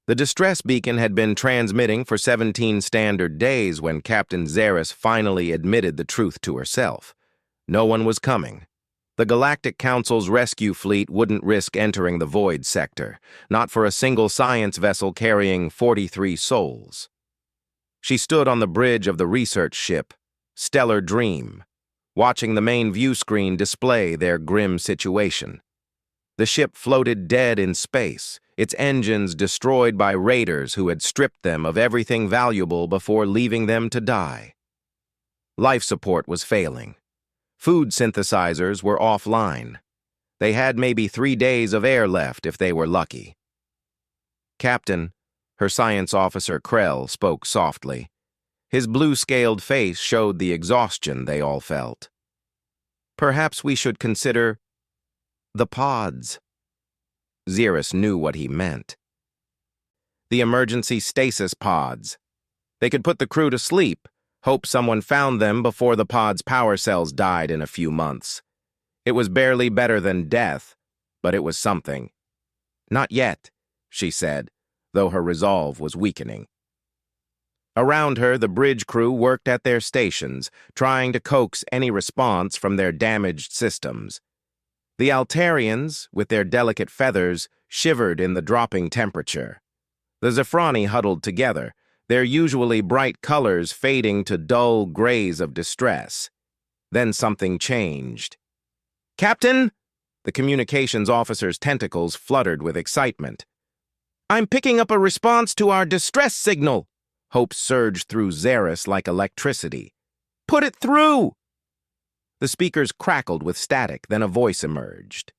The distress beacon had been transmitting for 17 standard days when Captain Zaris finally admitted the truth to herself. No one was coming. The Galactic Council's rescue fleet wouldn't risk entering the Void sector, not for a single science vessel carrying 43 souls. She stood on the bridge of the research ship, Stellar Dream, watching the main view screen display their grim situation. The ship floated dead in space, its engines destroyed by raiders who had stripped them of everything valuable before leaving them to die. Life support was failing. Food synthesizers were offline. They had maybe 3 days of air left if they were lucky. Captain, her science officer Krell, spoke softly. His blue-scaled face showed the exhaustion they all felt. Perhaps we should consider the pods. Zaris knew what he meant. The emergency stasis pods. They could put the crew to sleep, hope someone found them before the pod's power cells died in a few months. It was barely better than death, but it was something. Not yet, she said, though her resolve was weakening. Around her, the bridge crew worked at their stations, trying to coax any response from their damaged systems. The Altarians, with their delicate feathers, shivered in the dropping temperature. The Zephrani huddled together, their usually bright colors fading to dull grays of distress. Then something changed. "Captain!" The communications officer's tentacles fluttered with excitement. "I'm picking up a response to our distress signal!" Hope surged through Zaris like electricity. "Put it through!" The speakers crackled with static, then a voice emerged.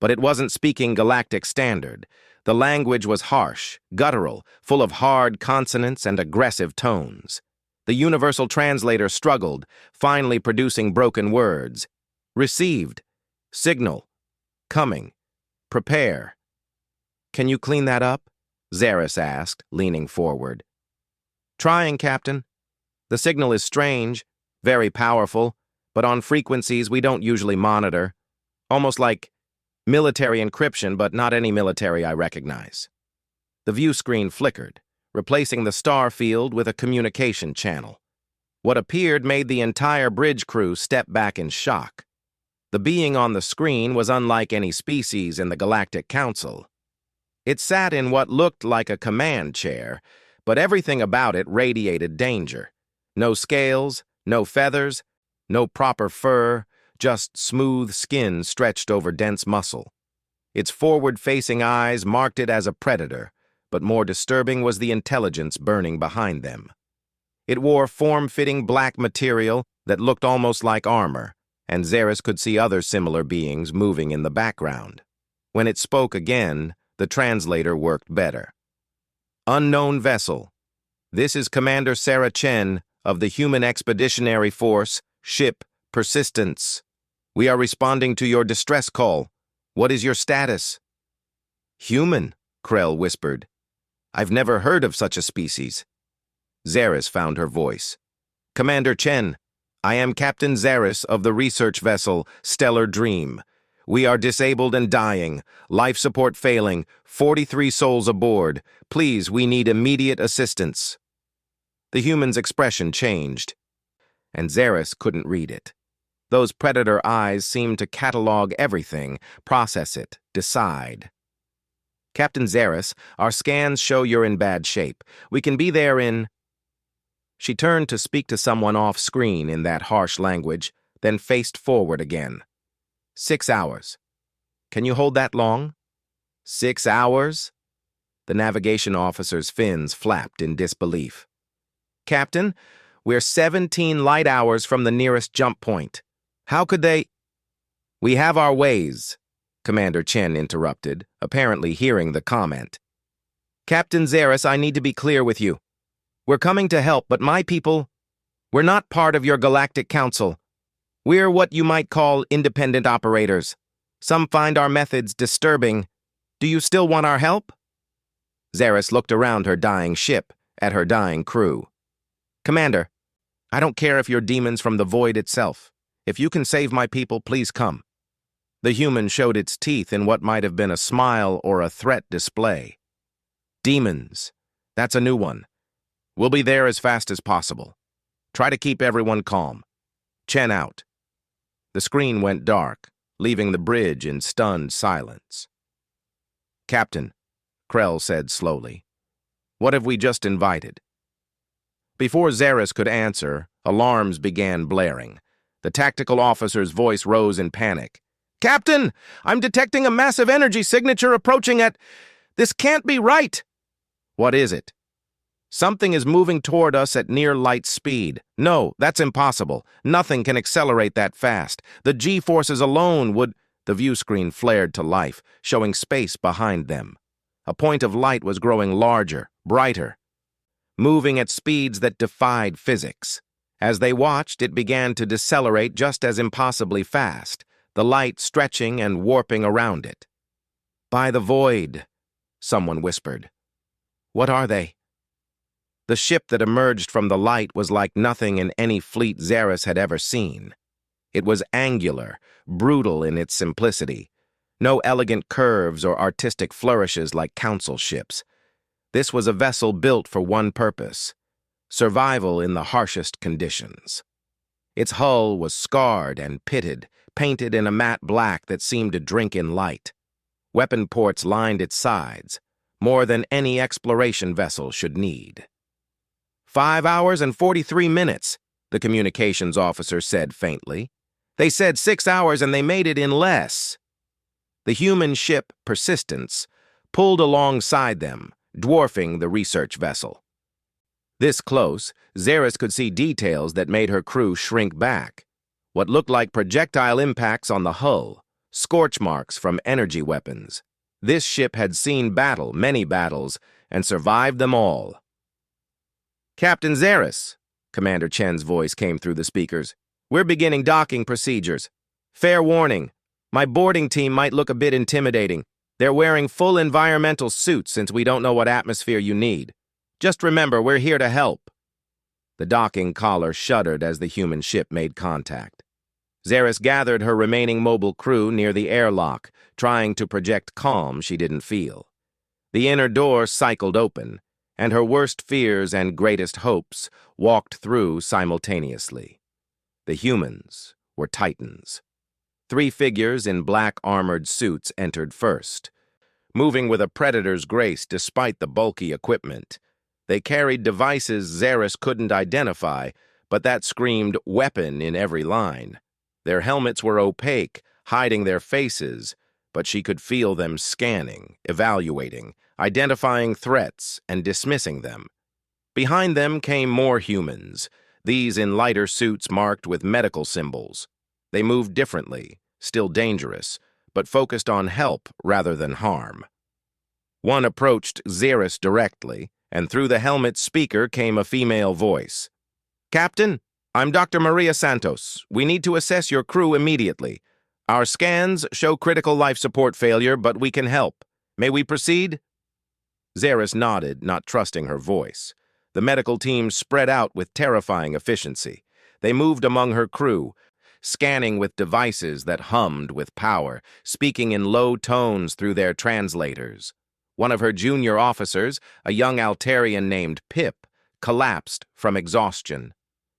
But it wasn't speaking Galactic Standard. The language was harsh, guttural, full of hard consonants and aggressive tones. The universal translator struggled, finally producing broken words. Received. Signal. Coming. Prepare. "Can you clean that up?" Zaris asked, leaning forward. "Trying, Captain. The signal is strange, very powerful, but on frequencies we don't usually monitor. Almost like military encryption, but not any military I recognize." The view screen flickered, replacing the star field with a communication channel. What appeared made the entire bridge crew step back in shock. The being on the screen was unlike any species in the Galactic Council. It sat in what looked like a command chair, but everything about it radiated danger. No scales, no feathers, no proper fur, just smooth skin stretched over dense muscle. Its forward-facing eyes marked it as a predator, but more disturbing was the intelligence burning behind them. It wore form-fitting black material that looked almost like armor, and Zaris could see other similar beings moving in the background. When it spoke again, the translator worked better. "Unknown vessel. This is Commander Sarah Chen of the Human Expeditionary Force, Ship Persistence. We are responding to your distress call. What is your status?" "Human," Krell whispered. "I've never heard of such a species." Zaris found her voice. "Commander Chen, I am Captain Zaris of the research vessel Stellar Dream. We are disabled and dying, life support failing, 43 souls aboard. Please, we need immediate assistance." The human's expression changed, and Zaris couldn't read it. Those predator eyes seemed to catalog everything, process it, decide. "Captain Zaris, our scans show you're in bad shape. We can be there in—" She turned to speak to someone off-screen in that harsh language, then faced forward again. 6 hours. Can you hold that long?" 6 hours? The navigation officer's fins flapped in disbelief. "Captain, we're 17 light hours from the nearest jump point. How could they—" "We have our ways," Commander Chen interrupted, apparently hearing the comment. "Captain Zaris, I need to be clear with you. We're coming to help, but my people, we're not part of your Galactic Council. We're what you might call independent operators. Some find our methods disturbing. Do you still want our help?" Zaris looked around her dying ship, at her dying crew. "Commander, I don't care if you're demons from the void itself. If you can save my people, please come." The human showed its teeth in what might have been a smile or a threat display. Demons. That's a new one. We'll be there as fast as possible. Try to keep everyone calm. Chen out. The screen went dark, leaving the bridge in stunned silence. Captain, Krell said slowly, what have we just invited? Before Zaris could answer, alarms began blaring. The tactical officer's voice rose in panic. Captain, I'm detecting a massive energy signature approaching at... This can't be right! What is it? Something is moving toward us at near light speed. No, that's impossible. Nothing can accelerate that fast. The G-forces alone would... The view screen flared to life, showing space behind them. A point of light was growing larger, brighter, moving at speeds that defied physics. As they watched, it began to decelerate just as impossibly fast, the light stretching and warping around it. By the void, someone whispered. What are they? The ship that emerged from the light was like nothing in any fleet Zaris had ever seen. It was angular, brutal in its simplicity. No elegant curves or artistic flourishes like council ships. This was a vessel built for one purpose: survival in the harshest conditions. Its hull was scarred and pitted, painted in a matte black that seemed to drink in light. Weapon ports lined its sides, more than any exploration vessel should need. 5 hours and 43 minutes, the communications officer said faintly. They said 6 hours and they made it in less. The human ship, Persistence, pulled alongside them, dwarfing the research vessel. This close, Zaris could see details that made her crew shrink back. What looked like projectile impacts on the hull, scorch marks from energy weapons. This ship had seen battle, many battles, and survived them all. Captain Zaris, Commander Chen's voice came through the speakers. We're beginning docking procedures. Fair warning, my boarding team might look a bit intimidating. They're wearing full environmental suits since we don't know what atmosphere you need. Just remember, we're here to help. The docking collar shuddered as the human ship made contact. Zaris gathered her remaining mobile crew near the airlock, trying to project calm she didn't feel. The inner door cycled open, and her worst fears and greatest hopes walked through simultaneously. The humans were titans. 3 figures in black armored suits entered first, moving with a predator's grace despite the bulky equipment. They carried devices Zaris couldn't identify, but that screamed weapon in every line. Their helmets were opaque, hiding their faces, but she could feel them scanning, evaluating, identifying threats, and dismissing them. Behind them came more humans, these in lighter suits marked with medical symbols. They moved differently, still dangerous, but focused on help rather than harm. One approached Zaris directly, and through the helmet speaker came a female voice. Captain, I'm Dr. Maria Santos. We need to assess your crew immediately. Our scans show critical life support failure, but we can help. May we proceed? Zaris nodded, not trusting her voice. The medical team spread out with terrifying efficiency. They moved among her crew, scanning with devices that hummed with power, speaking in low tones through their translators. One of her junior officers, a young Altarian named Pip, collapsed from exhaustion.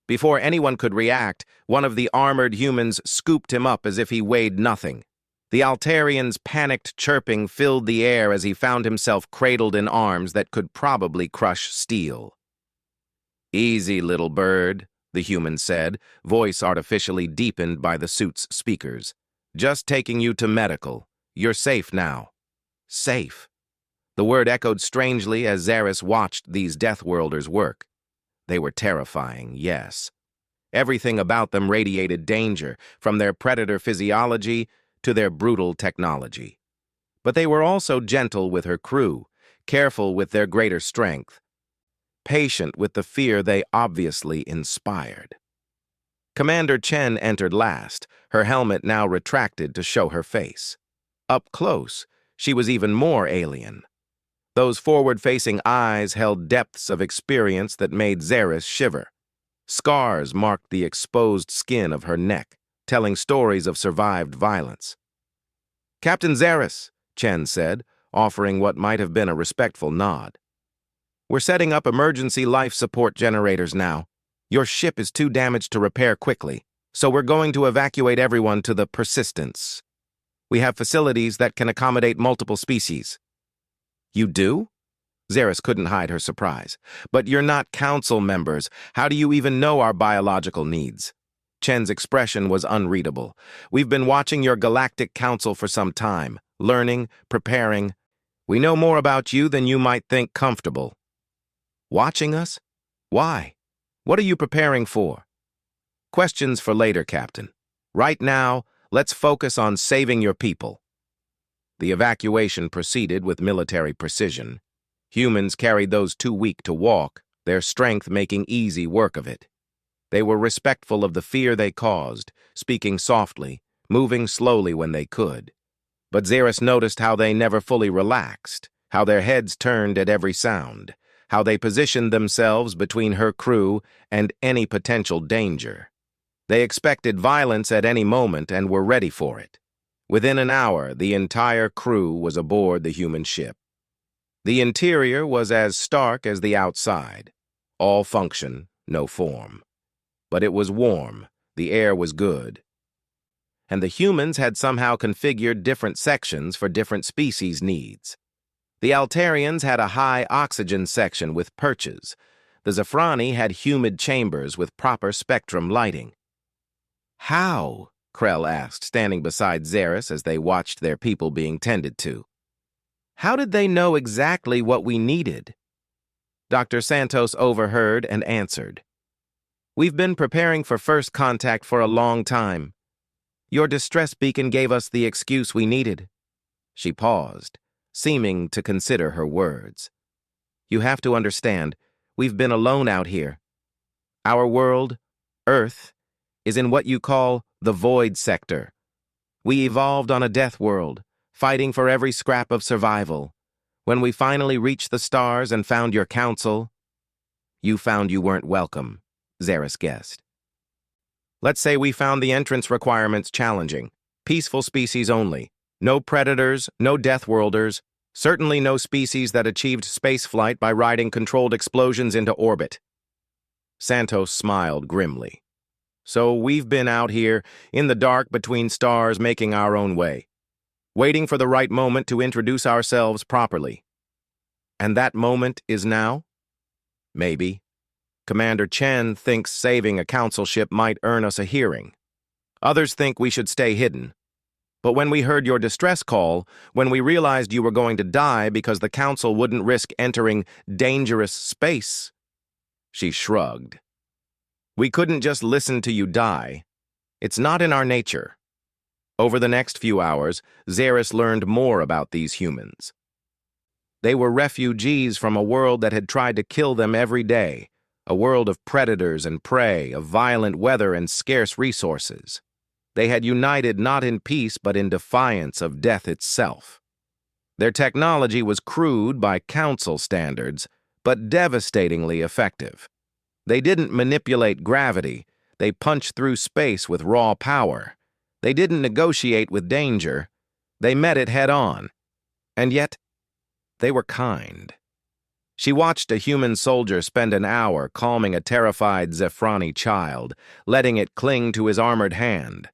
Before anyone could react, one of the armored humans scooped him up as if he weighed nothing. The Altarian's panicked chirping filled the air as he found himself cradled in arms that could probably crush steel. Easy, little bird, the human said, voice artificially deepened by the suit's speakers. Just taking you to medical. You're safe now. Safe. The word echoed strangely as Zaris watched these Deathworlders work. They were terrifying, yes. Everything about them radiated danger, from their predator physiology to their brutal technology. But they were also gentle with her crew, careful with their greater strength, patient with the fear they obviously inspired. Commander Chen entered last, her helmet now retracted to show her face. Up close, she was even more alien. Those forward-facing eyes held depths of experience that made Zaris shiver. Scars marked the exposed skin of her neck, telling stories of survived violence. Captain Zaris, Chen said, offering what might have been a respectful nod. "We're setting up emergency life support generators now. Your ship is too damaged to repair quickly, so we're going to evacuate everyone to the Persistence. We have facilities that can accommodate multiple species." "You do?" Xeris couldn't hide her surprise. "But you're not council members. How do you even know our biological needs?" Chen's expression was unreadable. "We've been watching your Galactic Council for some time, learning, preparing. We know more about you than you might think comfortable." "Watching us? Why? What are you preparing for?" "Questions for later, Captain. Right now, let's focus on saving your people." The evacuation proceeded with military precision. Humans carried those too weak to walk, their strength making easy work of it. They were respectful of the fear they caused, speaking softly, moving slowly when they could. But Xeris noticed how they never fully relaxed, how their heads turned at every sound, how they positioned themselves between her crew and any potential danger. They expected violence at any moment and were ready for it. Within an hour, the entire crew was aboard the human ship. The interior was as stark as the outside. All function, no form. But it was warm, the air was good. And the humans had somehow configured different sections for different species' needs. The Altarians had a high oxygen section with perches. The Zephrani had humid chambers with proper spectrum lighting. "How?" Krell asked, standing beside Xeris as they watched their people being tended to. "How did they know exactly what we needed?" Dr. Santos overheard and answered. "We've been preparing for first contact for a long time. Your distress beacon gave us the excuse we needed." She paused, seeming to consider her words. "You have to understand, we've been alone out here. Our world, Earth, is in what you call the Void Sector. We evolved on a death world, fighting for every scrap of survival. When we finally reached the stars and found your council, you found you weren't welcome," Xeris guessed. "Let's say we found the entrance requirements challenging. Peaceful species only. No predators, no Deathworlders, certainly no species that achieved spaceflight by riding controlled explosions into orbit." Santos smiled grimly. "So we've been out here, in the dark between stars, making our own way, waiting for the right moment to introduce ourselves properly. And that moment is now? Maybe. Commander Chen thinks saving a council ship might earn us a hearing. Others think we should stay hidden. But when we heard your distress call, when we realized you were going to die because the council wouldn't risk entering dangerous space," she shrugged. "We couldn't just listen to you die. It's not in our nature." Over the next few hours, Xeris learned more about these humans. They were refugees from a world that had tried to kill them every day, a world of predators and prey, of violent weather and scarce resources. They had united not in peace but in defiance of death itself. Their technology was crude by council standards, but devastatingly effective. They didn't manipulate gravity, they punched through space with raw power. They didn't negotiate with danger, they met it head-on. And yet, they were kind. She watched a human soldier spend an hour calming a terrified Zephrani child, letting it cling to his armored hand.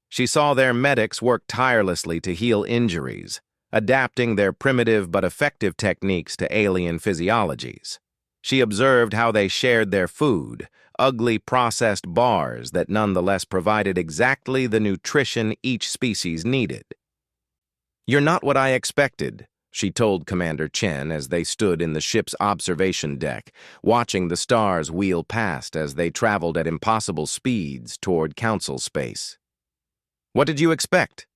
She saw their medics work tirelessly to heal injuries, adapting their primitive but effective techniques to alien physiologies. She observed how they shared their food, ugly processed bars that nonetheless provided exactly the nutrition each species needed. "You're not what I expected," she told Commander Chen as they stood in the ship's observation deck, watching the stars wheel past as they traveled at impossible speeds toward council space. "What did you expect?"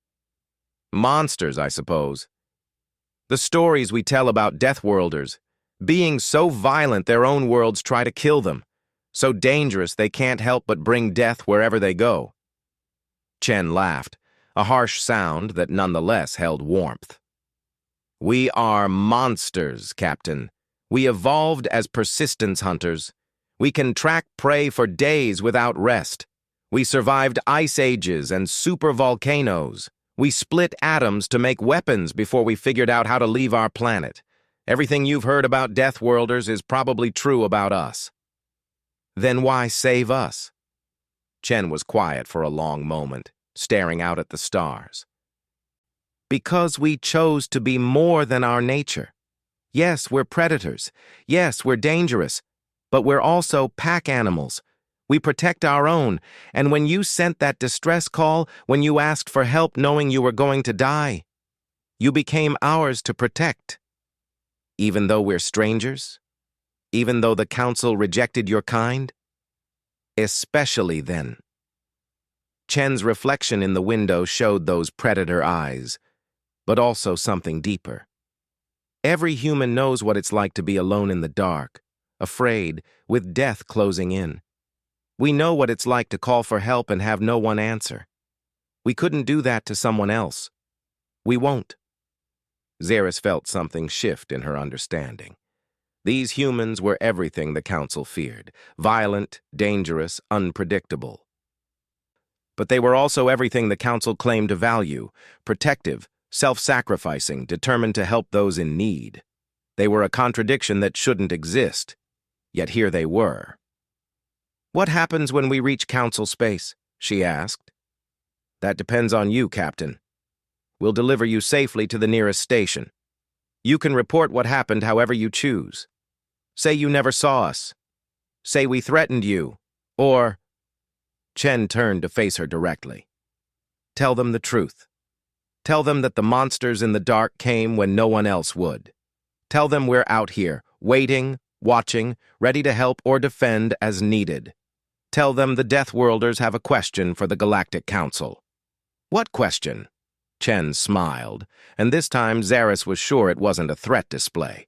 "Monsters, I suppose. The stories we tell about Deathworlders, being so violent their own worlds try to kill them, so dangerous they can't help but bring death wherever they go." Chen laughed, a harsh sound that nonetheless held warmth. "We are monsters, Captain. We evolved as persistence hunters. We can track prey for days without rest. We survived ice ages and supervolcanoes. We split atoms to make weapons before we figured out how to leave our planet. Everything you've heard about Deathworlders is probably true about us. Then why save us? Chen was quiet for a long moment, staring out at the stars. Because we chose to be more than our nature. Yes, we're predators. Yes, we're dangerous. But we're also pack animals. We protect our own, and when you sent that distress call, when you asked for help knowing you were going to die, you became ours to protect. Even though we're strangers? Even though the Council rejected your kind? Especially then. Chen's reflection in the window showed those predator eyes, but also something deeper. Every human knows what it's like to be alone in the dark, afraid, with death closing in. We know what it's like to call for help and have no one answer. We couldn't do that to someone else. We won't. Xeris felt something shift in her understanding. These humans were everything the Council feared, violent, dangerous, unpredictable. But they were also everything the Council claimed to value, protective, self-sacrificing, determined to help those in need. They were a contradiction that shouldn't exist, yet here they were. "What happens when we reach Council space?" she asked. "That depends on you, Captain. We'll deliver you safely to the nearest station. You can report what happened however you choose. Say you never saw us. Say we threatened you. Or—" Chen turned to face her directly. "Tell them the truth. Tell them that the monsters in the dark came when no one else would. Tell them we're out here, waiting, watching, ready to help or defend as needed. Tell them the Deathworlders have a question for the Galactic Council." "What question?" Chen smiled, and this time Xeris was sure it wasn't a threat display.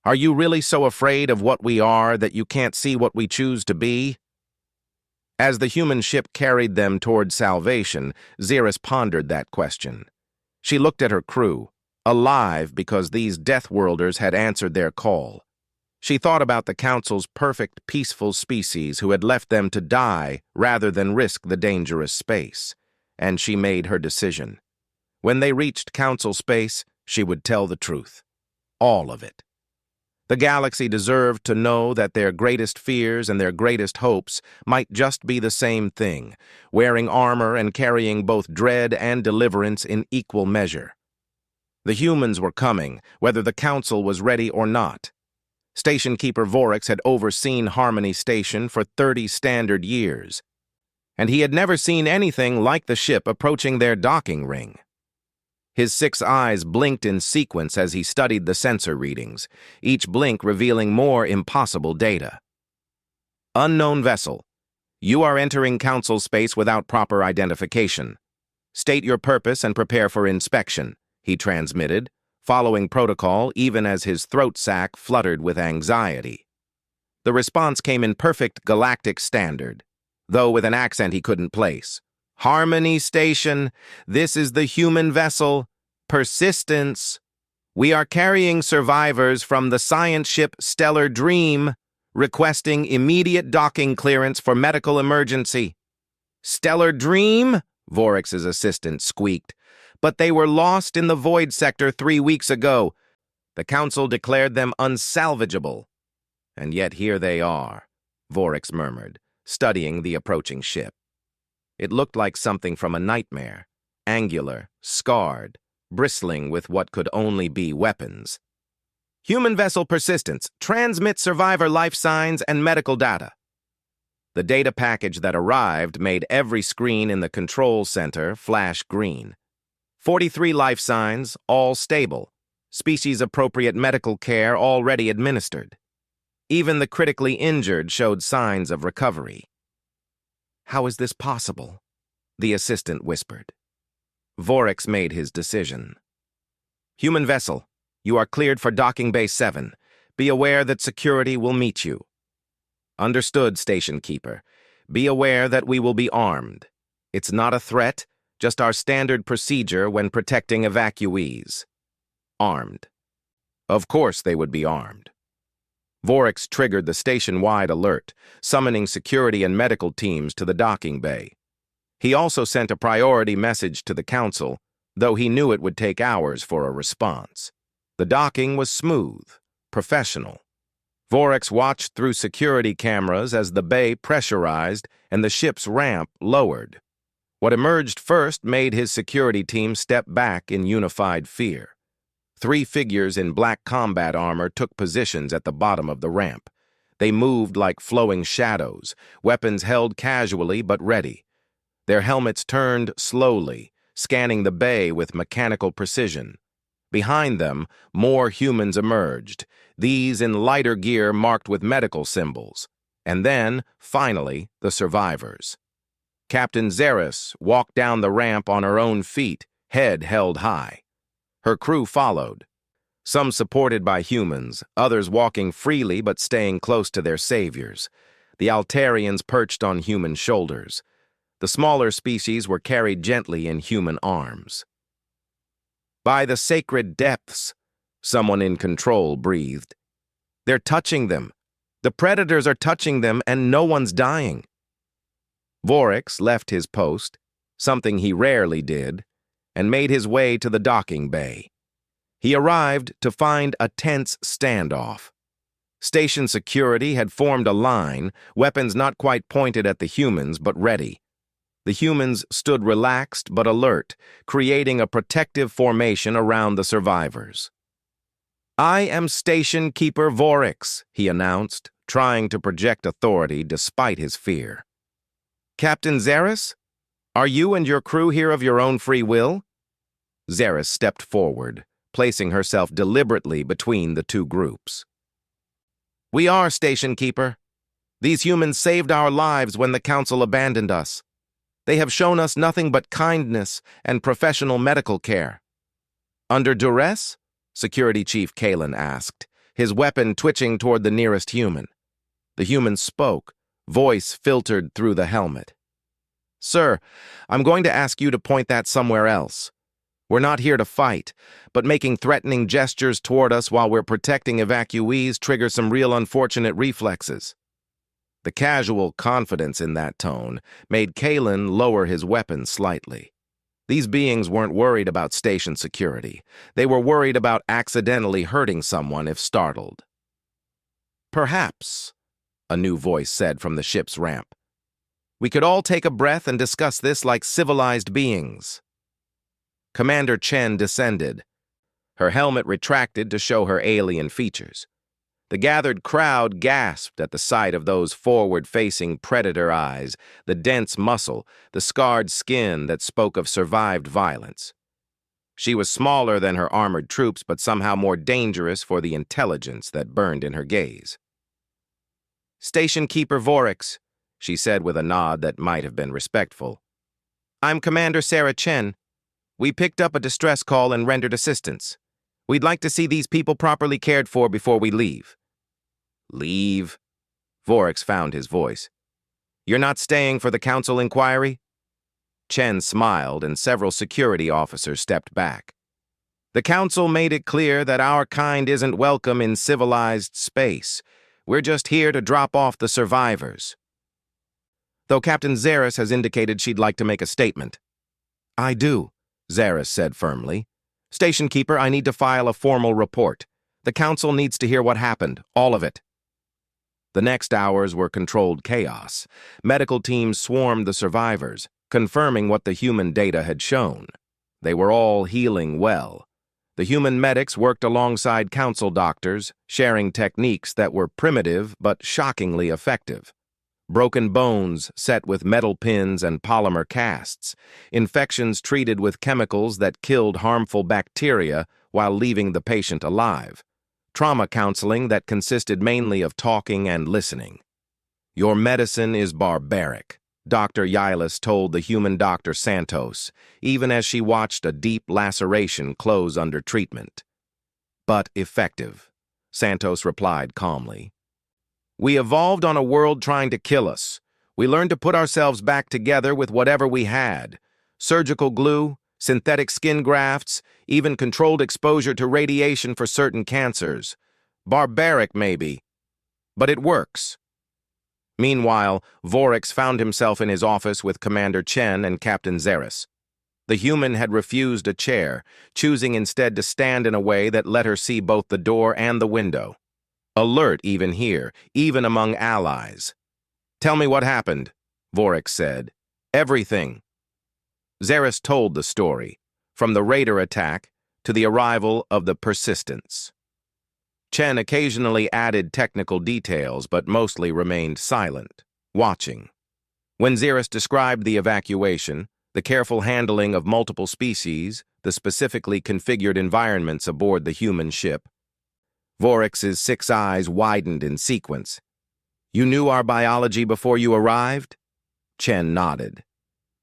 "Are you really so afraid of what we are that you can't see what we choose to be?" As the human ship carried them toward salvation, Xeris pondered that question. She looked at her crew, alive because these Deathworlders had answered their call. She thought about the Council's perfect, peaceful species who had left them to die rather than risk the dangerous space, and she made her decision. When they reached Council space, she would tell the truth. All of it. The galaxy deserved to know that their greatest fears and their greatest hopes might just be the same thing, wearing armor and carrying both dread and deliverance in equal measure. The humans were coming, whether the Council was ready or not. Station Keeper Vorax had overseen Harmony Station for 30 standard years, and he had never seen anything like the ship approaching their docking ring. His 6 eyes blinked in sequence as he studied the sensor readings, each blink revealing more impossible data. "Unknown vessel. You are entering Council space without proper identification. State your purpose and prepare for inspection," he transmitted, following protocol even as his throat sac fluttered with anxiety. The response came in perfect galactic standard, though with an accent he couldn't place. "Harmony Station, this is the human vessel. Persistence. We are carrying survivors from the science ship Stellar Dream, requesting immediate docking clearance for medical emergency." "Stellar Dream?" Vorax's assistant squeaked. "But they were lost in the void sector 3 weeks ago. The Council declared them unsalvageable." "And yet here they are," Vorax murmured, studying the approaching ship. It looked like something from a nightmare, angular, scarred, bristling with what could only be weapons. "Human vessel Persistence, transmit survivor life signs and medical data." The data package that arrived made every screen in the control center flash green. 43 life signs, all stable. Species-appropriate medical care already administered. Even the critically injured showed signs of recovery. "How is this possible?" the assistant whispered. Vorax made his decision. "Human vessel, you are cleared for docking bay 7. Be aware that security will meet you." "Understood, Station Keeper. Be aware that we will be armed. It's not a threat, just our standard procedure when protecting evacuees." Armed. Of course they would be armed. Vorax triggered the station-wide alert, summoning security and medical teams to the docking bay. He also sent a priority message to the Council, though he knew it would take hours for a response. The docking was smooth, professional. Vorex watched through security cameras as the bay pressurized and the ship's ramp lowered. What emerged first made his security team step back in unified fear. 3 figures in black combat armor took positions at the bottom of the ramp. They moved like flowing shadows, weapons held casually but ready. Their helmets turned slowly, scanning the bay with mechanical precision. Behind them, more humans emerged, these in lighter gear marked with medical symbols. And then, finally, the survivors. Captain Zeris walked down the ramp on her own feet, head held high. Her crew followed, some supported by humans, others walking freely but staying close to their saviors. The Altarians perched on human shoulders. The smaller species were carried gently in human arms. "By the sacred depths," someone in control breathed. "They're touching them. The predators are touching them and no one's dying." Vorex left his post, something he rarely did, and made his way to the docking bay. He arrived to find a tense standoff. Station security had formed a line, weapons not quite pointed at the humans but ready. The humans stood relaxed but alert, creating a protective formation around the survivors. "I am Station Keeper Vorex," he announced, trying to project authority despite his fear. "Captain Zeris? Are you and your crew here of your own free will?" Zeris stepped forward, placing herself deliberately between the two groups. "We are, Station Keeper. These humans saved our lives when the Council abandoned us. They have shown us nothing but kindness and professional medical care." "Under duress?" Security Chief Kalen asked, his weapon twitching toward the nearest human. The human spoke, voice filtered through the helmet. "Sir, I'm going to ask you to point that somewhere else. We're not here to fight, but making threatening gestures toward us while we're protecting evacuees triggers some real unfortunate reflexes." The casual confidence in that tone made Kalen lower his weapon slightly. These beings weren't worried about station security. They were worried about accidentally hurting someone if startled. "Perhaps," a new voice said from the ship's ramp. "We could all take a breath and discuss this like civilized beings." Commander Chen descended. Her helmet retracted to show her alien features. The gathered crowd gasped at the sight of those forward-facing predator eyes, the dense muscle, the scarred skin that spoke of survived violence. She was smaller than her armored troops, but somehow more dangerous for the intelligence that burned in her gaze. "Station Keeper Vorex," she said with a nod that might have been respectful. "I'm Commander Sarah Chen. We picked up a distress call and rendered assistance. We'd like to see these people properly cared for before we leave." "Leave?" Vorex found his voice. "You're not staying for the Council inquiry?" Chen smiled, and several security officers stepped back. "The Council made it clear that our kind isn't welcome in civilized space. We're just here to drop off the survivors." Though Captain Zeris has indicated she'd like to make a statement. "I do," Zeris said firmly. "Station Keeper, I need to file a formal report. The Council needs to hear what happened, all of it." The next hours were controlled chaos. Medical teams swarmed the survivors, confirming what the human data had shown. They were all healing well. The human medics worked alongside Council doctors, sharing techniques that were primitive but shockingly effective. Broken bones set with metal pins and polymer casts, infections treated with chemicals that killed harmful bacteria while leaving the patient alive, trauma counseling that consisted mainly of talking and listening. "Your medicine is barbaric," Dr. Yilis told the human doctor Santos, even as she watched a deep laceration close under treatment. "But effective," Santos replied calmly. "We evolved on a world trying to kill us. We learned to put ourselves back together with whatever we had. Surgical glue, synthetic skin grafts, even controlled exposure to radiation for certain cancers. Barbaric, maybe, but it works." Meanwhile, Vorax found himself in his office with Commander Chen and Captain Zaris. The human had refused a chair, choosing instead to stand in a way that let her see both the door and the window. Alert even here, even among allies. "Tell me what happened," Vorax said. "Everything." Zaris told the story, from the raider attack to the arrival of the Persistence. Chen occasionally added technical details, but mostly remained silent, watching. When Zaris described the evacuation, the careful handling of multiple species, the specifically configured environments aboard the human ship, Vorax's 6 eyes widened in sequence. "You knew our biology before you arrived?" Chen nodded.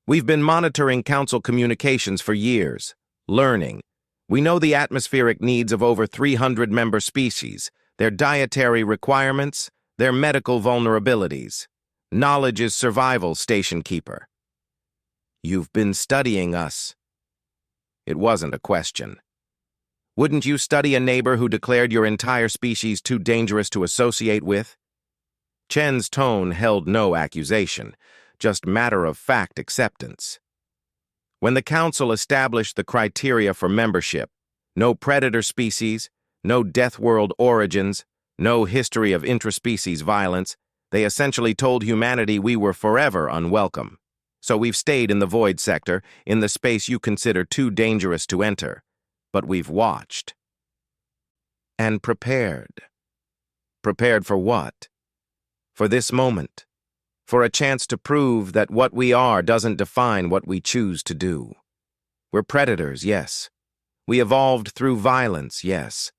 "We've been monitoring Council communications for years, learning. We know the atmospheric needs of over 300 member species, their dietary requirements, their medical vulnerabilities. Knowledge is survival, Station Keeper." "You've been studying us." It wasn't a question. "Wouldn't you study a neighbor who declared your entire species too dangerous to associate with?" Chen's tone held no accusation, just matter-of-fact acceptance. When the Council established the criteria for membership, no predator species, no death world origins, no history of intraspecies violence, they essentially told humanity we were forever unwelcome. So we've stayed in the void sector, in the space you consider too dangerous to enter. But we've watched. And prepared. Prepared for what? For this moment. For a chance to prove that what we are doesn't define what we choose to do. We're predators, yes. We evolved through violence, yes.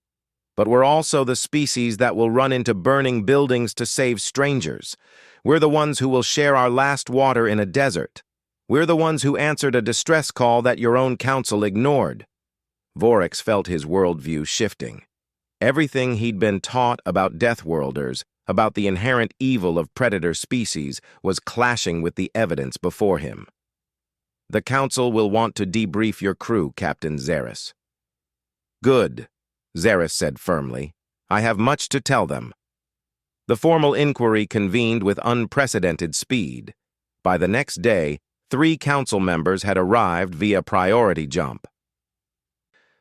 But we're also the species that will run into burning buildings to save strangers. We're the ones who will share our last water in a desert. We're the ones who answered a distress call that your own council ignored. Vorax felt his worldview shifting. Everything he'd been taught about Deathworlders, about the inherent evil of predator species, was clashing with the evidence before him. "The Council will want to debrief your crew, Captain Zaris." "Good," Zaris said firmly. "I have much to tell them." The formal inquiry convened with unprecedented speed. By the next day, 3 council members had arrived via priority jump.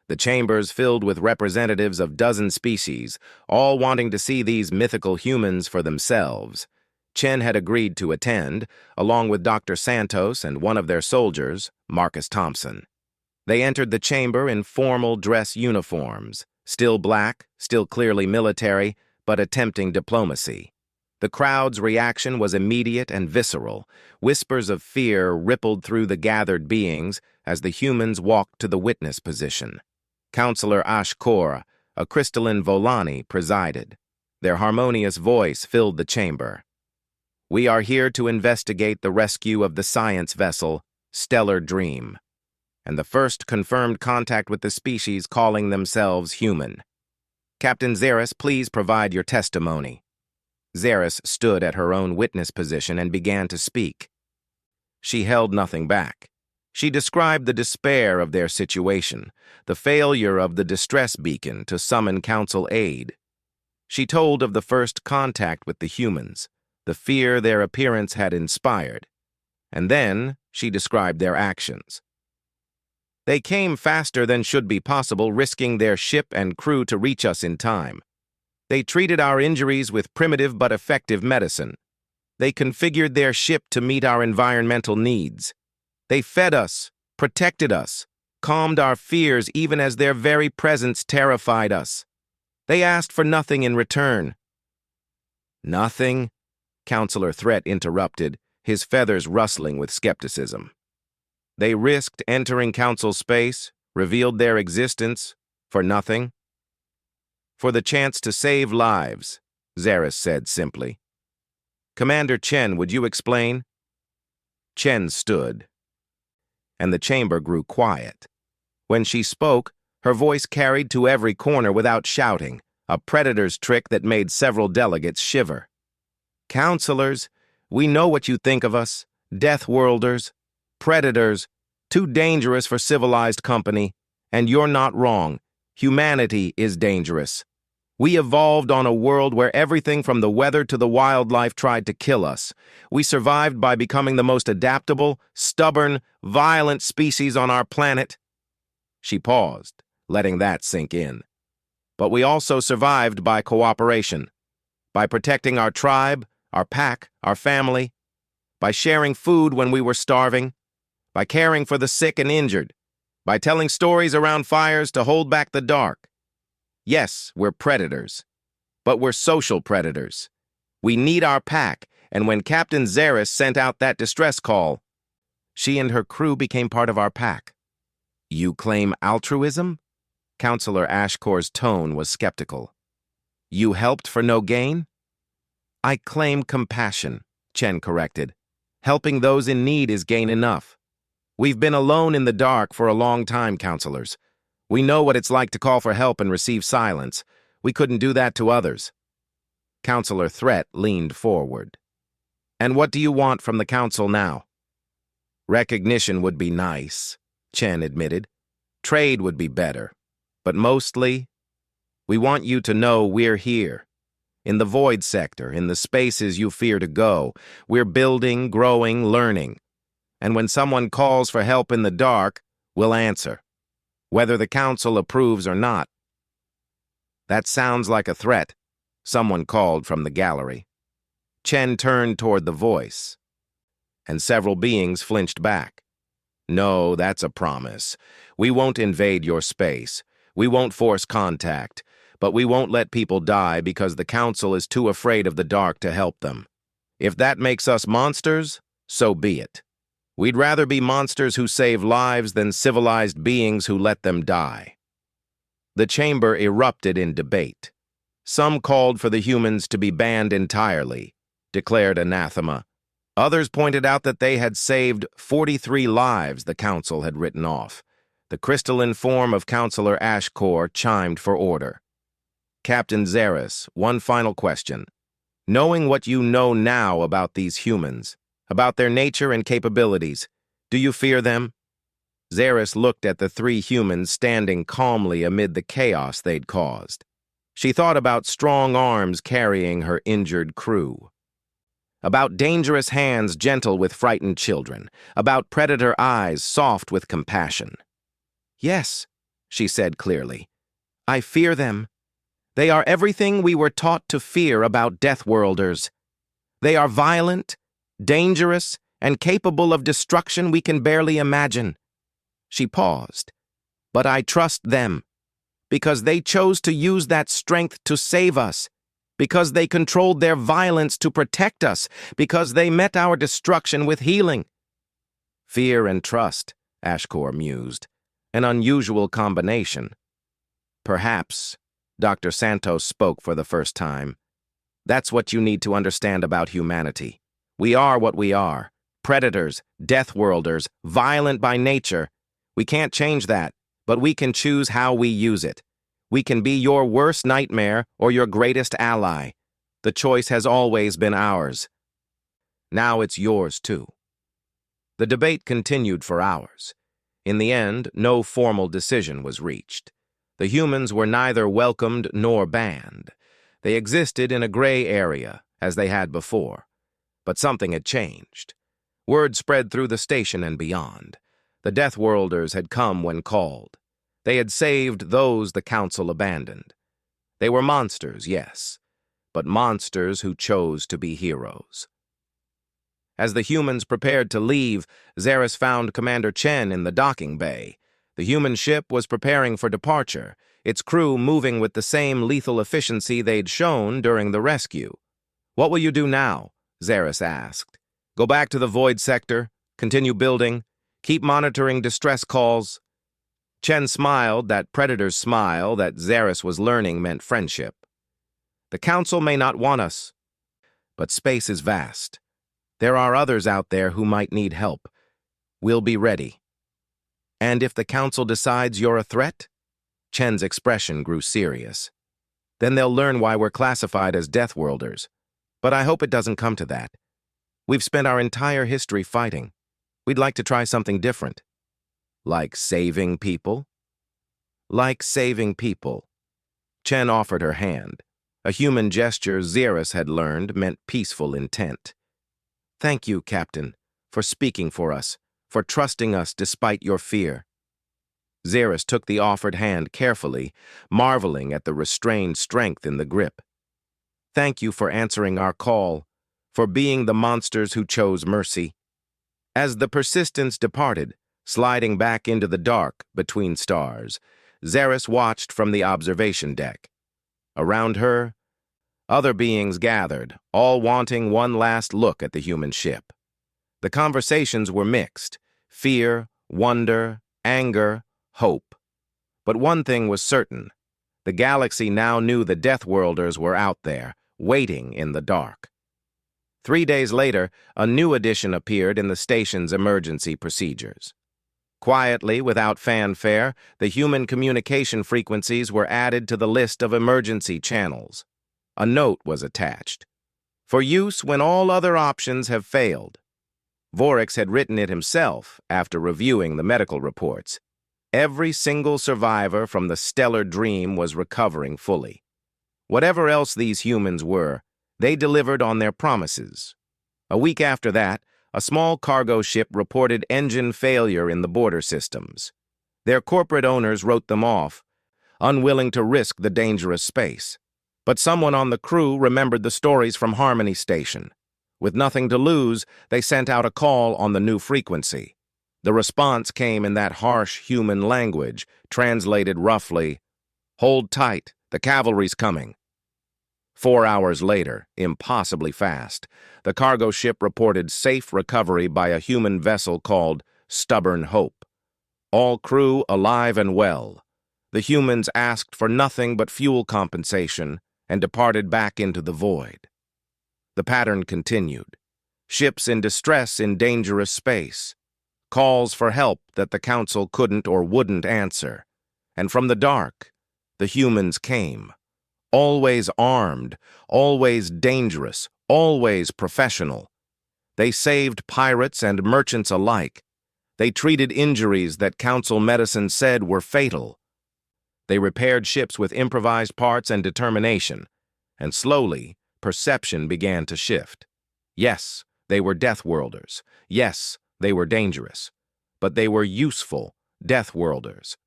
The chambers filled with representatives of dozen species, all wanting to see these mythical humans for themselves. Chen had agreed to attend, along with Dr. Santos and one of their soldiers, Marcus Thompson. They entered the chamber in formal dress uniforms, still black, still clearly military, but attempting diplomacy. The crowd's reaction was immediate and visceral. Whispers of fear rippled through the gathered beings as the humans walked to the witness position. Counselor Ashkor, a crystalline Volani, presided. Their harmonious voice filled the chamber. "We are here to investigate the rescue of the science vessel, Stellar Dream, and the first confirmed contact with the species calling themselves human. Captain Zaris, please provide your testimony." Zaris stood at her own witness position and began to speak. She held nothing back. She described the despair of their situation, the failure of the distress beacon to summon council aid. She told of the first contact with the humans, the fear their appearance had inspired, and then she described their actions. "They came faster than should be possible, risking their ship and crew to reach us in time. They treated our injuries with primitive but effective medicine. They configured their ship to meet our environmental needs. They fed us, protected us, calmed our fears even as their very presence terrified us. They asked for nothing in return." "Nothing?" Counselor Threat interrupted, his feathers rustling with skepticism. "They risked entering council space, revealed their existence, for nothing?" "For the chance to save lives," Zaris said simply. "Commander Chen, would you explain?" Chen stood, and the chamber grew quiet. When she spoke, her voice carried to every corner without shouting, a predator's trick that made several delegates shiver. "Counselors, we know what you think of us, Deathworlders, predators, too dangerous for civilized company, and you're not wrong. Humanity is dangerous. We evolved on a world where everything from the weather to the wildlife tried to kill us. We survived by becoming the most adaptable, stubborn, violent species on our planet. She paused, letting that sink in. But we also survived by cooperation, by protecting our tribe, our pack, our family, by sharing food when we were starving, by caring for the sick and injured, by telling stories around fires to hold back the dark. Yes, we're predators, but we're social predators. We need our pack, and when Captain Zaris sent out that distress call, she and her crew became part of our pack. You claim altruism? Counselor Ashcore's tone was skeptical. You helped for no gain? I claim compassion, Chen corrected. Helping those in need is gain enough. We've been alone in the dark for a long time, counselors. We know what it's like to call for help and receive silence. We couldn't do that to others. Counselor Threat leaned forward. And what do you want from the council now? Recognition would be nice, Chen admitted. Trade would be better. But mostly, we want you to know we're here. In the void sector, in the spaces you fear to go, we're building, growing, learning. And when someone calls for help in the dark, we'll answer, whether the council approves or not. That sounds like a threat, someone called from the gallery. Chen turned toward the voice, and several beings flinched back. No, that's a promise. We won't invade your space. We won't force contact, but we won't let people die because the council is too afraid of the dark to help them. If that makes us monsters, so be it. We'd rather be monsters who save lives than civilized beings who let them die. The chamber erupted in debate. Some called for the humans to be banned entirely, declared anathema. Others pointed out that they had saved 43 lives the council had written off. The crystalline form of Counselor Ashcore chimed for order. Captain Zaris, one final question. Knowing what you know now about these humans, about their nature and capabilities, do you fear them? Zaris looked at the three humans standing calmly amid the chaos they'd caused. She thought about strong arms carrying her injured crew, about dangerous hands gentle with frightened children, about predator eyes soft with compassion. Yes, she said clearly, I fear them. They are everything we were taught to fear about Deathworlders. They are violent, dangerous, and capable of destruction we can barely imagine. She paused. But I trust them, because they chose to use that strength to save us, because they controlled their violence to protect us, because they met our destruction with healing. Fear and trust, Ashcore mused. An unusual combination. Perhaps, Dr. Santos spoke for the first time. That's what you need to understand about humanity. We are what we are. Predators, Deathworlders, violent by nature. We can't change that, but we can choose how we use it. We can be your worst nightmare or your greatest ally. The choice has always been ours. Now it's yours, too. The debate continued for hours. In the end, no formal decision was reached. The humans were neither welcomed nor banned. They existed in a gray area, as they had before. But something had changed. Word spread through the station and beyond. The Deathworlders had come when called. They had saved those the council abandoned. They were monsters, yes, but monsters who chose to be heroes. As the humans prepared to leave, Zaris found Commander Chen in the docking bay. The human ship was preparing for departure, its crew moving with the same lethal efficiency they'd shown during the rescue. What will you do now? Zaris asked. Go back to the void sector, continue building, keep monitoring distress calls. Chen smiled, that predator's smile that Zaris was learning meant friendship. The council may not want us, but space is vast. There are others out there who might need help. We'll be ready. And if the council decides you're a threat? Chen's expression grew serious. Then they'll learn why we're classified as Deathworlders. But I hope it doesn't come to that. We've spent our entire history fighting. We'd like to try something different. Like saving people? Like saving people. Chen offered her hand. A human gesture Xeris had learned meant peaceful intent. "Thank you, Captain, for speaking for us, for trusting us despite your fear." Xeris took the offered hand carefully, marveling at the restrained strength in the grip. "Thank you for answering our call, for being the monsters who chose mercy." As the Persistence departed, sliding back into the dark between stars, Xeris watched from the observation deck. Around her, other beings gathered, all wanting one last look at the human ship. The conversations were mixed: fear, wonder, anger, hope. But one thing was certain: the galaxy now knew the Deathworlders were out there, waiting in the dark. 3 days later, a new addition appeared in the station's emergency procedures. Quietly, without fanfare, the human communication frequencies were added to the list of emergency channels. A note was attached: "For use when all other options have failed." Vorix had written it himself after reviewing the medical reports. Every single survivor from the stellar dream was recovering fully. Whatever else these humans were, they delivered on their promises. A week after that, a small cargo ship reported engine failure in the border systems. Their corporate owners wrote them off, unwilling to risk the dangerous space. But someone on the crew remembered the stories from Harmony Station. With nothing to lose, they sent out a call on the new frequency. The response came in that harsh human language, translated roughly: "Hold tight, the cavalry's coming." 4 hours later, impossibly fast, the cargo ship reported safe recovery by a human vessel called Stubborn Hope. All crew alive and well. The humans asked for nothing but fuel compensation and departed back into the void. The pattern continued: ships in distress in dangerous space, calls for help that the Council couldn't or wouldn't answer, and from the dark, the humans came. Always armed, always dangerous, always professional. They saved pirates and merchants alike. They treated injuries that Council medicine said were fatal. They repaired ships with improvised parts and determination, and slowly, perception began to shift. Yes, they were Deathworlders. Yes, they were dangerous. But they were useful Deathworlders.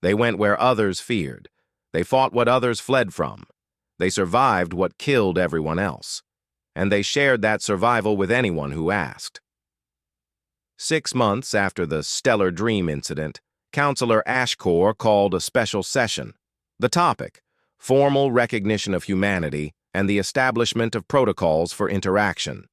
They went where others feared. They fought what others fled from. They survived what killed everyone else. And they shared that survival with anyone who asked. 6 months after the Stellar Dream incident, Councillor Ashkor called a special session. The topic: formal recognition of humanity and the establishment of protocols for interaction.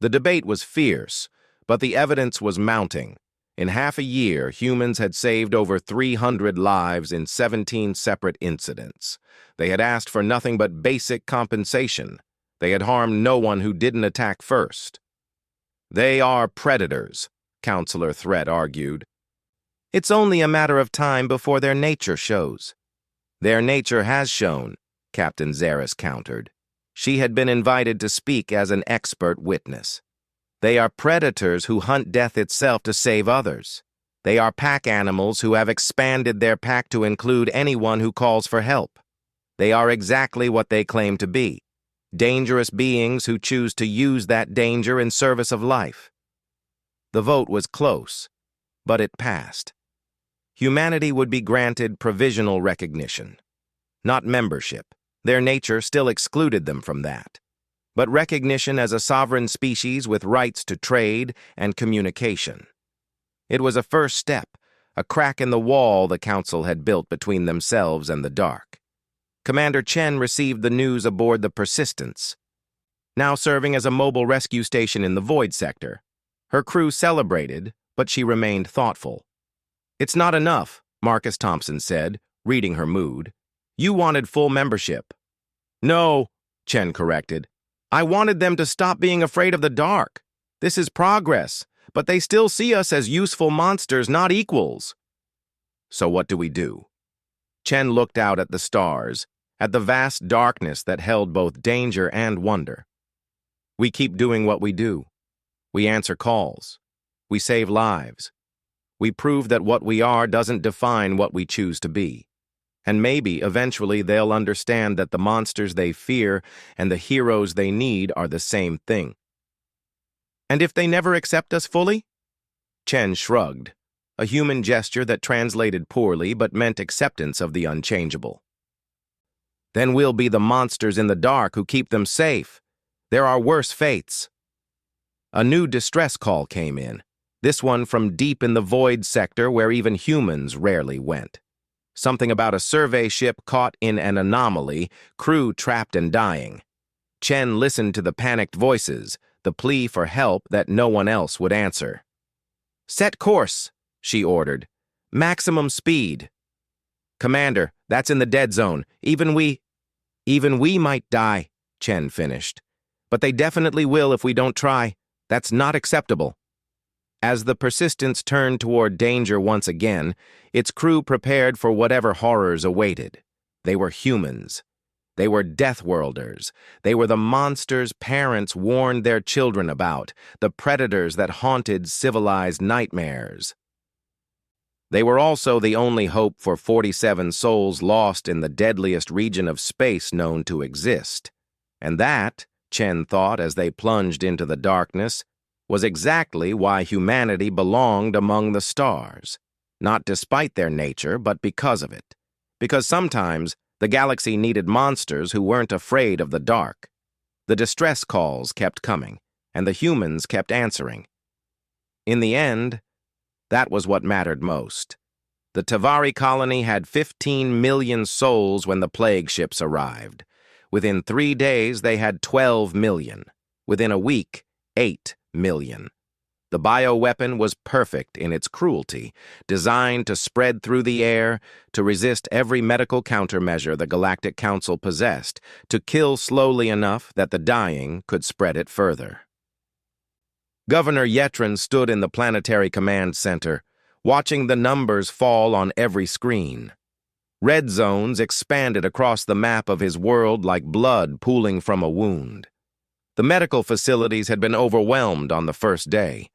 The debate was fierce, but the evidence was mounting. In half a year, humans had saved over 300 lives in 17 separate incidents. They had asked for nothing but basic compensation. They had harmed no one who didn't attack first. "They are predators," Councillor Threat argued. "It's only a matter of time before their nature shows." "Their nature has shown," Captain Xeris countered. She had been invited to speak as an expert witness. "They are predators who hunt death itself to save others. They are pack animals who have expanded their pack to include anyone who calls for help. They are exactly what they claim to be: dangerous beings who choose to use that danger in service of life." The vote was close, but it passed. Humanity would be granted provisional recognition. Not membership. Their nature still excluded them from that. But recognition as a sovereign species with rights to trade and communication. It was a first step, a crack in the wall the Council had built between themselves and the dark. Commander Chen received the news aboard the Persistence, now serving as a mobile rescue station in the Void sector. Her crew celebrated, but she remained thoughtful. "It's not enough," Marcus Thompson said, reading her mood. "You wanted full membership." "No," Chen corrected. "I wanted them to stop being afraid of the dark. This is progress, but they still see us as useful monsters, not equals." "So what do we do?" Chen looked out at the stars, at the vast darkness that held both danger and wonder. "We keep doing what we do. We answer calls. We save lives. We prove that what we are doesn't define what we choose to be. And maybe, eventually, they'll understand that the monsters they fear and the heroes they need are the same thing. And if they never accept us fully? Chen shrugged, a human gesture that translated poorly but meant acceptance of the unchangeable. Then we'll be the monsters in the dark who keep them safe. There are worse fates. A new distress call came in, this one from deep in the void sector where even humans rarely went. Something about a survey ship caught in an anomaly, crew trapped and dying. Chen listened to the panicked voices, the plea for help that no one else would answer. "Set course," she ordered. "Maximum speed." "Commander, that's in the dead zone. Even we might die," Chen finished. "But they definitely will if we don't try. That's not acceptable." As the Persistence turned toward danger once again, its crew prepared for whatever horrors awaited. They were humans. They were Deathworlders. They were the monsters parents warned their children about, the predators that haunted civilized nightmares. They were also the only hope for 47 souls lost in the deadliest region of space known to exist. And that, Chen thought as they plunged into the darkness, was exactly why humanity belonged among the stars. Not despite their nature, but because of it. Because sometimes the galaxy needed monsters who weren't afraid of the dark. The distress calls kept coming, and the humans kept answering. In the end, that was what mattered most. The Tavari colony had 15 million souls when the plague ships arrived. Within 3 days, they had 12 million. Within a week, 8 million. The bioweapon was perfect in its cruelty, designed to spread through the air, to resist every medical countermeasure the Galactic Council possessed, to kill slowly enough that the dying could spread it further. Governor Yetran stood in the Planetary Command Center, watching the numbers fall on every screen. Red zones expanded across the map of his world like blood pooling from a wound. The medical facilities had been overwhelmed on the first day.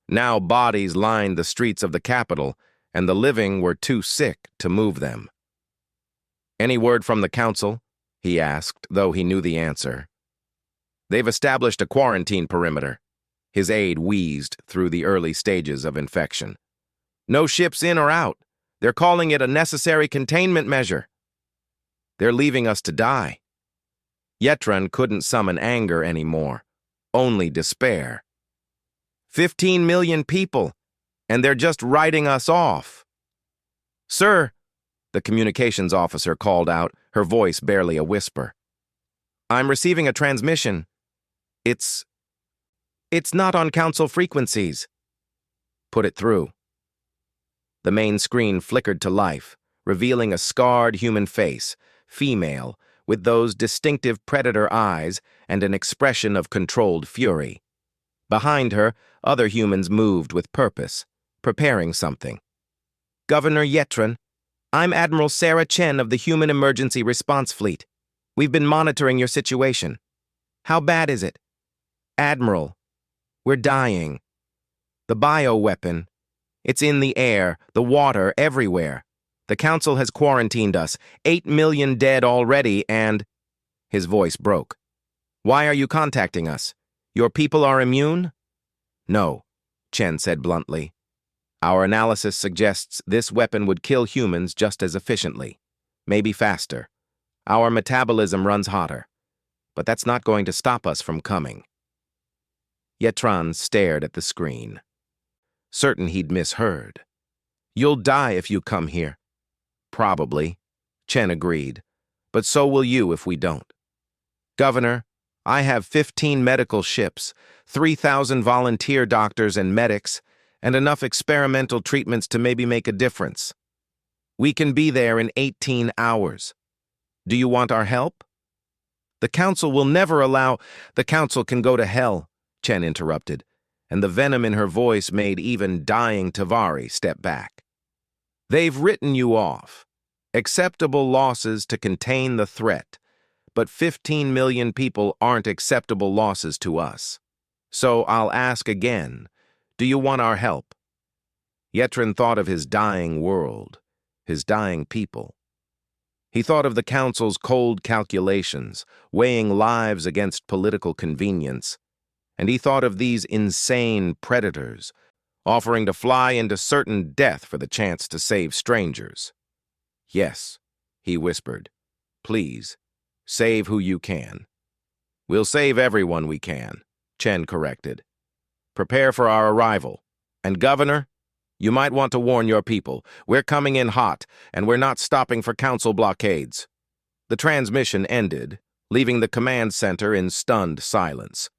Now bodies lined the streets of the capital, and the living were too sick to move them. "Any word from the council?" he asked, though he knew the answer. "They've established a quarantine perimeter." His aide wheezed through the early stages of infection. "No ships in or out. They're calling it a necessary containment measure." "They're leaving us to die." Yetran couldn't summon anger anymore, only despair. 15 million people, and they're just writing us off. "Sir," the communications officer called out, her voice barely a whisper. "I'm receiving a transmission. It's not on council frequencies." "Put it through." The main screen flickered to life, revealing a scarred human face, female, with those distinctive predator eyes and an expression of controlled fury. Behind her, other humans moved with purpose, preparing something. "Governor Yetran, I'm Admiral Sarah Chen of the Human Emergency Response Fleet. We've been monitoring your situation. How bad is it?" "Admiral, we're dying. The bioweapon, it's in the air, the water, everywhere. The council has quarantined us, 8 million dead already, and—" His voice broke. "Why are you contacting us? Your people are immune?" "No," Chen said bluntly. "Our analysis suggests this weapon would kill humans just as efficiently, maybe faster. Our metabolism runs hotter. But that's not going to stop us from coming." Yetran stared at the screen, certain he'd misheard. "You'll die if you come here." "Probably," Chen agreed, "but so will you if we don't. Governor, I have 15 medical ships, 3,000 volunteer doctors and medics, and enough experimental treatments to maybe make a difference. We can be there in 18 hours. Do you want our help?" "The council will never allow—" "The council can go to hell," Chen interrupted, and the venom in her voice made even dying Tavari step back. "They've written you off. Acceptable losses to contain the threat, but 15 million people aren't acceptable losses to us. So I'll ask again, do you want our help?" Yetran thought of his dying world, his dying people. He thought of the Council's cold calculations, weighing lives against political convenience, and he thought of these insane predators, offering to fly into certain death for the chance to save strangers. "Yes," he whispered. "Please, save who you can." "We'll save everyone we can," Chen corrected. "Prepare for our arrival. And Governor, you might want to warn your people. We're coming in hot, and we're not stopping for council blockades." The transmission ended, leaving the command center in stunned silence.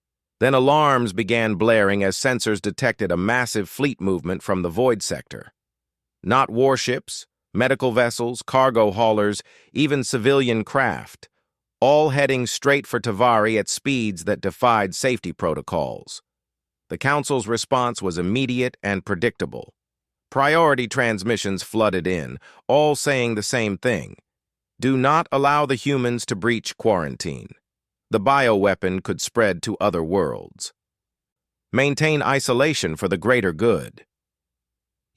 Then alarms began blaring as sensors detected a massive fleet movement from the void sector. Not warships, medical vessels, cargo haulers, even civilian craft, all heading straight for Tavari at speeds that defied safety protocols. The Council's response was immediate and predictable. Priority transmissions flooded in, all saying the same thing. Do not allow the humans to breach quarantine. The bioweapon could spread to other worlds. Maintain isolation for the greater good.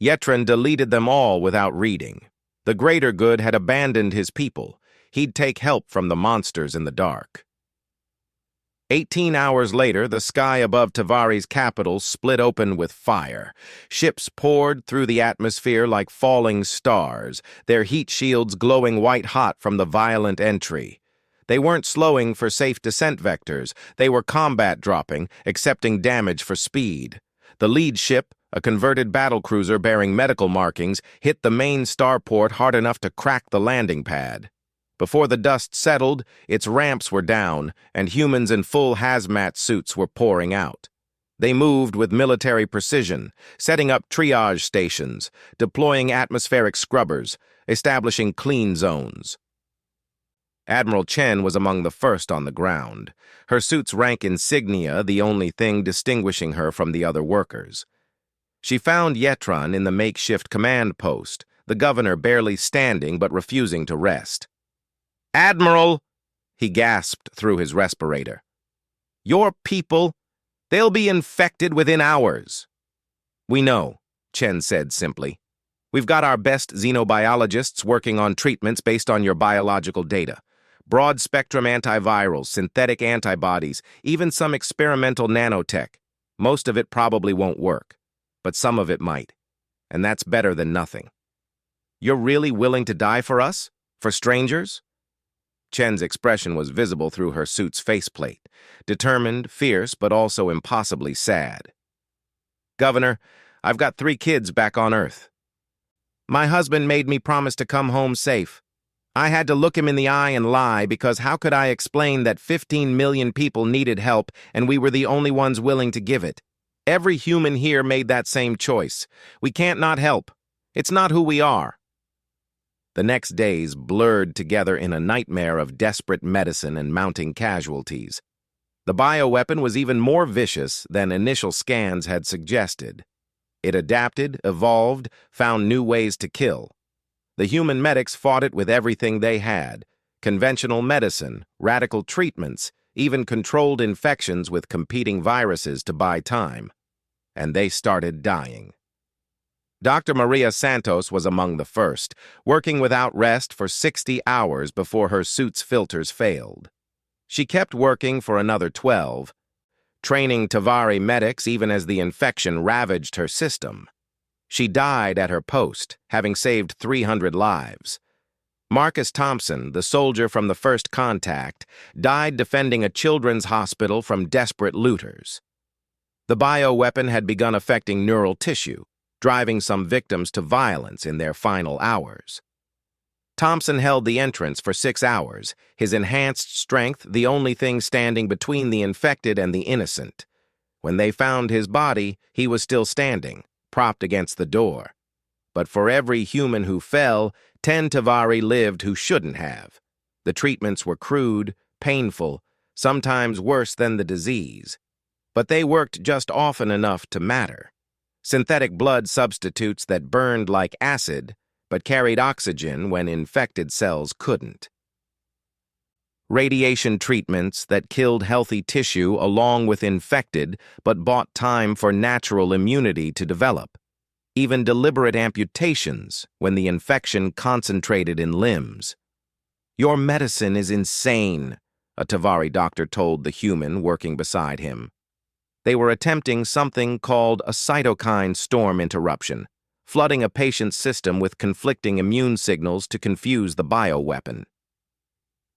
Yetran deleted them all without reading. The greater good had abandoned his people. He'd take help from the monsters in the dark. 18 hours later, the sky above Tavari's capital split open with fire. Ships poured through the atmosphere like falling stars, their heat shields glowing white-hot from the violent entry. They weren't slowing for safe descent vectors. They were combat dropping, accepting damage for speed. The lead ship, a converted battlecruiser bearing medical markings, hit the main starport hard enough to crack the landing pad. Before the dust settled, its ramps were down, and humans in full hazmat suits were pouring out. They moved with military precision, setting up triage stations, deploying atmospheric scrubbers, establishing clean zones. Admiral Chen was among the first on the ground, her suit's rank insignia the only thing distinguishing her from the other workers. She found Yetran in the makeshift command post, the governor barely standing but refusing to rest. "Admiral," he gasped through his respirator. "Your people, they'll be infected within hours." "We know," Chen said simply. "We've got our best xenobiologists working on treatments based on your biological data. Broad-spectrum antivirals, synthetic antibodies, even some experimental nanotech. Most of it probably won't work, but some of it might. And that's better than nothing." "You're really willing to die for us? For strangers?" Chen's expression was visible through her suit's faceplate, determined, fierce, but also impossibly sad. "Governor, I've got 3 kids back on Earth. My husband made me promise to come home safe. I had to look him in the eye and lie because how could I explain that 15 million people needed help and we were the only ones willing to give it? Every human here made that same choice. We can't not help. It's not who we are." The next days blurred together in a nightmare of desperate medicine and mounting casualties. The bioweapon was even more vicious than initial scans had suggested. It adapted, evolved, found new ways to kill. The human medics fought it with everything they had: conventional medicine, radical treatments, even controlled infections with competing viruses to buy time. And they started dying. Dr. Maria Santos was among the first, working without rest for 60 hours before her suit's filters failed. She kept working for another 12, training Tavari medics even as the infection ravaged her system. She died at her post, having saved 300 lives. Marcus Thompson, the soldier from the first contact, died defending a children's hospital from desperate looters. The bioweapon had begun affecting neural tissue, driving some victims to violence in their final hours. Thompson held the entrance for 6 hours, his enhanced strength the only thing standing between the infected and the innocent. When they found his body, he was still standing, propped against the door. But for every human who fell, 10 Tavari lived who shouldn't have. The treatments were crude, painful, sometimes worse than the disease. But they worked just often enough to matter. Synthetic blood substitutes that burned like acid, but carried oxygen when infected cells couldn't. Radiation treatments that killed healthy tissue along with infected, but bought time for natural immunity to develop. Even deliberate amputations when the infection concentrated in limbs. "Your medicine is insane," a Tavari doctor told the human working beside him. They were attempting something called a cytokine storm interruption, flooding a patient's system with conflicting immune signals to confuse the bioweapon.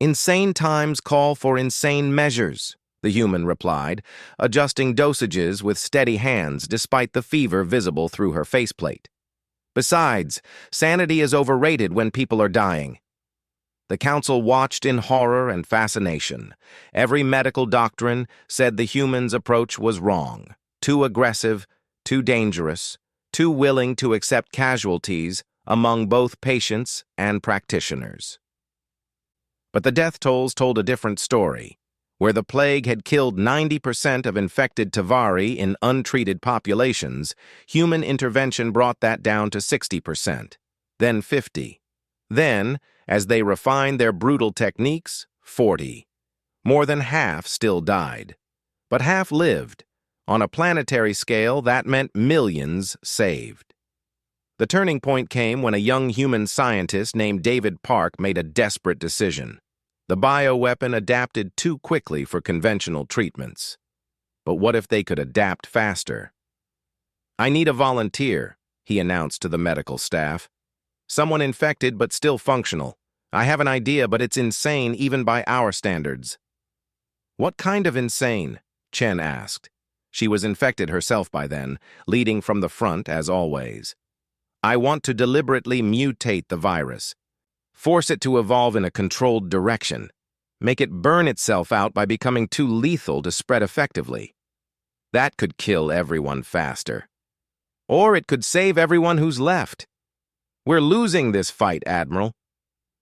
"Insane times call for insane measures," the human replied, adjusting dosages with steady hands despite the fever visible through her faceplate. "Besides, sanity is overrated when people are dying." The council watched in horror and fascination. Every medical doctrine said the human's approach was wrong, too aggressive, too dangerous, too willing to accept casualties among both patients and practitioners. But the death tolls told a different story. Where the plague had killed 90% of infected Tavari in untreated populations, human intervention brought that down to 60%, then 50%. Then, as they refined their brutal techniques, 40%. More than half still died. But half lived. On a planetary scale, that meant millions saved. The turning point came when a young human scientist named David Park made a desperate decision. The bioweapon adapted too quickly for conventional treatments. But what if they could adapt faster? "I need a volunteer," he announced to the medical staff. "Someone infected but still functional. I have an idea, but it's insane even by our standards." "What kind of insane?" Chen asked. She was infected herself by then, leading from the front as always. "I want to deliberately mutate the virus. Force it to evolve in a controlled direction. Make it burn itself out by becoming too lethal to spread effectively. That could kill everyone faster. Or it could save everyone who's left. We're losing this fight, Admiral.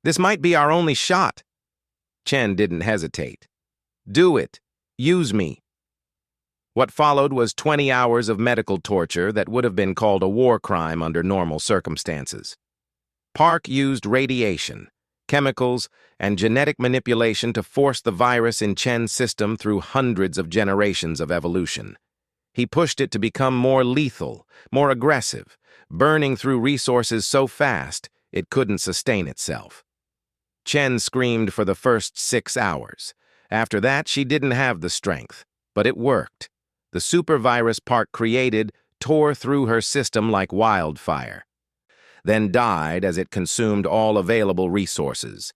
This might be our only shot." Chen didn't hesitate. "Do it. Use me." What followed was 20 hours of medical torture that would have been called a war crime under normal circumstances. Park used radiation, chemicals, and genetic manipulation to force the virus in Chen's system through hundreds of generations of evolution. He pushed it to become more lethal, more aggressive, burning through resources so fast it couldn't sustain itself. Chen screamed for the first 6 hours. After that, she didn't have the strength, but it worked. The supervirus Park created tore through her system like wildfire, then died as it consumed all available resources.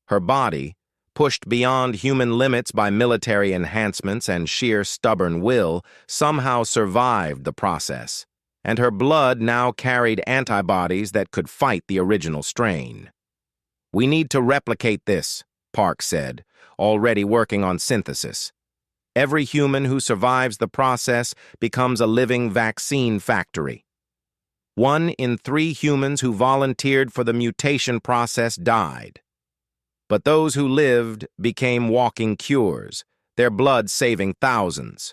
Her body, pushed beyond human limits by military enhancements and sheer stubborn will, somehow survived the process, and her blood now carried antibodies that could fight the original strain. "We need to replicate this," Park said, already working on synthesis. "Every human who survives the process becomes a living vaccine factory. 1 in 3 humans who volunteered for the mutation process died. But those who lived became walking cures, their blood saving thousands.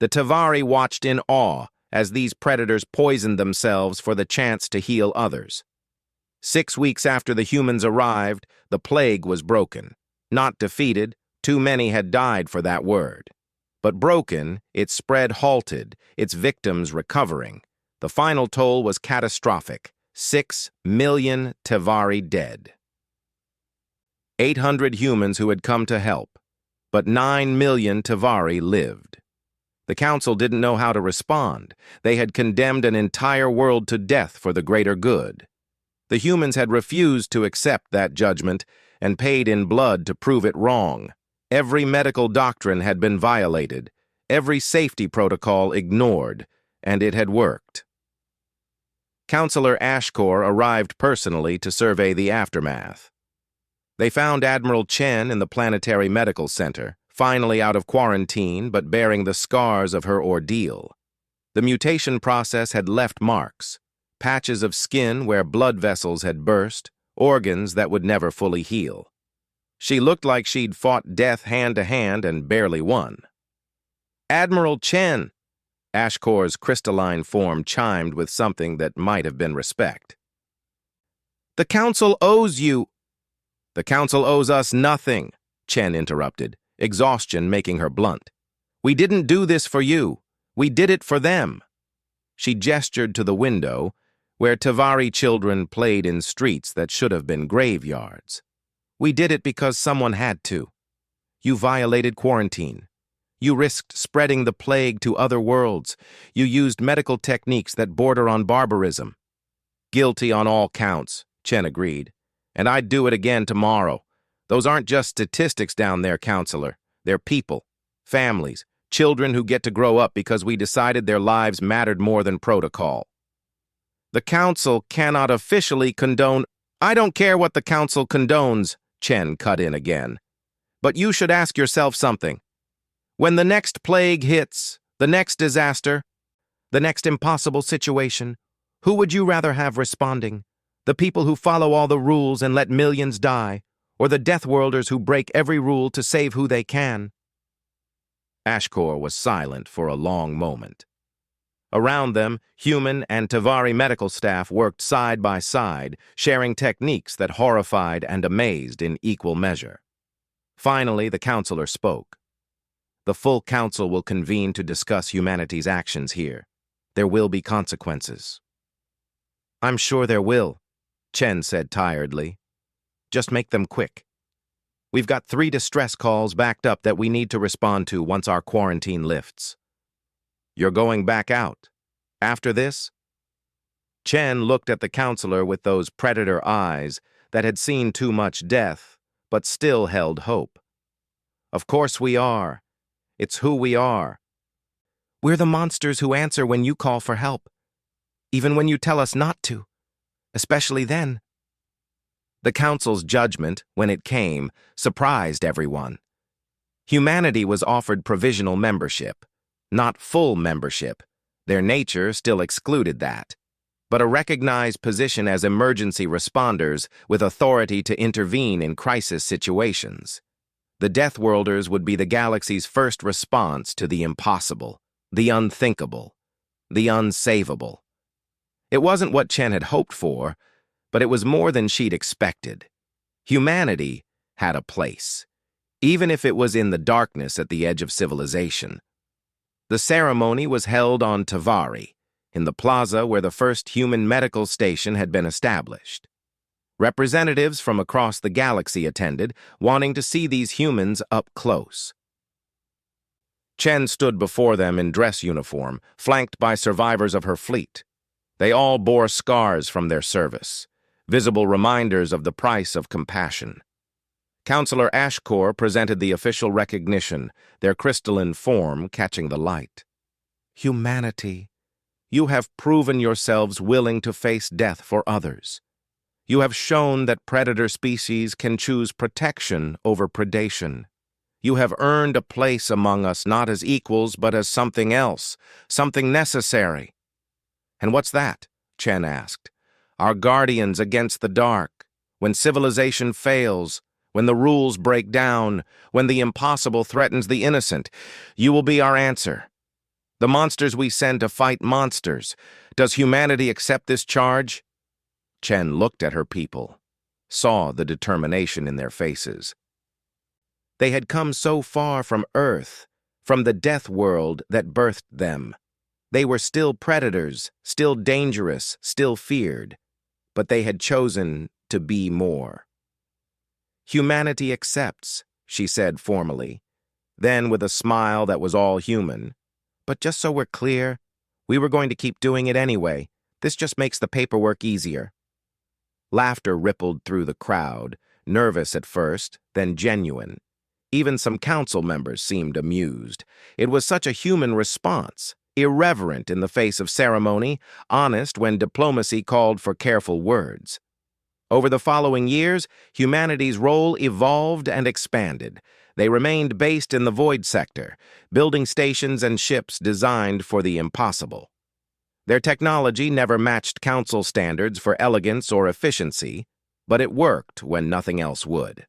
The Tavari watched in awe as these predators poisoned themselves for the chance to heal others. 6 weeks after the humans arrived, the plague was broken. Not defeated, too many had died for that word. But broken, its spread halted, its victims recovering. The final toll was catastrophic: 6 million Tavari dead. 800 humans who had come to help, but 9 million Tavari lived. The council didn't know how to respond. They had condemned an entire world to death for the greater good. The humans had refused to accept that judgment and paid in blood to prove it wrong. Every medical doctrine had been violated, every safety protocol ignored, and it had worked. Counselor Ashkor arrived personally to survey the aftermath. They found Admiral Chen in the Planetary Medical Center, finally out of quarantine but bearing the scars of her ordeal. The mutation process had left marks, patches of skin where blood vessels had burst, organs that would never fully heal. She looked like she'd fought death hand to hand and barely won. "Admiral Chen!" Ashkor's crystalline form chimed with something that might have been respect. "The Council owes you—" "The Council owes us nothing," Chen interrupted, exhaustion making her blunt. "We didn't do this for you. We did it for them." She gestured to the window, where Tavari children played in streets that should have been graveyards. We did it because someone had to. You violated quarantine. You risked spreading the plague to other worlds. You used medical techniques that border on barbarism. Guilty on all counts, Chen agreed. And I'd do it again tomorrow. Those aren't just statistics down there, counselor. They're people, families, children who get to grow up because we decided their lives mattered more than protocol. The council cannot officially condone— I don't care what the council condones, Chen cut in again. But you should ask yourself something. When the next plague hits, the next disaster, the next impossible situation, who would you rather have responding? The people who follow all the rules and let millions die, or the Deathworlders who break every rule to save who they can? Ashkor was silent for a long moment. Around them, human and Tavari medical staff worked side by side, sharing techniques that horrified and amazed in equal measure. Finally, the counselor spoke. The full council will convene to discuss humanity's actions here. There will be consequences. I'm sure there will, Chen said tiredly. Just make them quick. We've got 3 distress calls backed up that we need to respond to once our quarantine lifts. You're going back out. After this? Chen looked at the counselor with those predator eyes that had seen too much death, but still held hope. Of course we are. It's who we are. We're the monsters who answer when you call for help, even when you tell us not to, especially then. The council's judgment, when it came, surprised everyone. Humanity was offered provisional membership, not full membership. Their nature still excluded that, but a recognized position as emergency responders with authority to intervene in crisis situations. The Deathworlders would be the galaxy's first response to the impossible, the unthinkable, the unsavable. It wasn't what Chen had hoped for, but it was more than she'd expected. Humanity had a place, even if it was in the darkness at the edge of civilization. The ceremony was held on Tavari, in the plaza where the first human medical station had been established. Representatives from across the galaxy attended, wanting to see these humans up close. Chen stood before them in dress uniform, flanked by survivors of her fleet. They all bore scars from their service, visible reminders of the price of compassion. Counselor Ashkor presented the official recognition, their crystalline form catching the light. Humanity, you have proven yourselves willing to face death for others. You have shown that predator species can choose protection over predation. You have earned a place among us not as equals but as something else, something necessary. And what's that? Chen asked. Our guardians against the dark. When civilization fails, when the rules break down, when the impossible threatens the innocent, you will be our answer. The monsters we send to fight monsters. Does humanity accept this charge? Chen looked at her people, saw the determination in their faces. They had come so far from Earth, from the death world that birthed them. They were still predators, still dangerous, still feared, but they had chosen to be more. Humanity accepts, she said formally, then with a smile that was all human. But just so we're clear, we were going to keep doing it anyway. This just makes the paperwork easier. Laughter rippled through the crowd, nervous at first, then genuine. Even some council members seemed amused. It was such a human response, irreverent in the face of ceremony, honest when diplomacy called for careful words. Over the following years, humanity's role evolved and expanded. They remained based in the void sector, building stations and ships designed for the impossible. Their technology never matched council standards for elegance or efficiency, but it worked when nothing else would.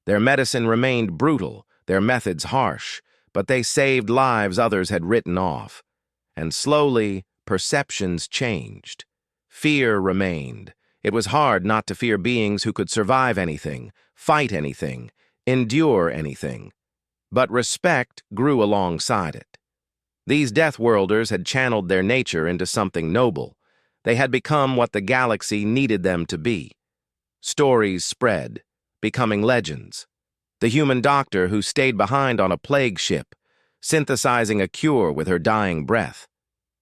Their medicine remained brutal, their methods harsh, but they saved lives others had written off. And slowly, perceptions changed. Fear remained. It was hard not to fear beings who could survive anything, fight anything, endure anything. But respect grew alongside it. These Deathworlders had channeled their nature into something noble. They had become what the galaxy needed them to be. Stories spread, becoming legends. The human doctor who stayed behind on a plague ship, synthesizing a cure with her dying breath.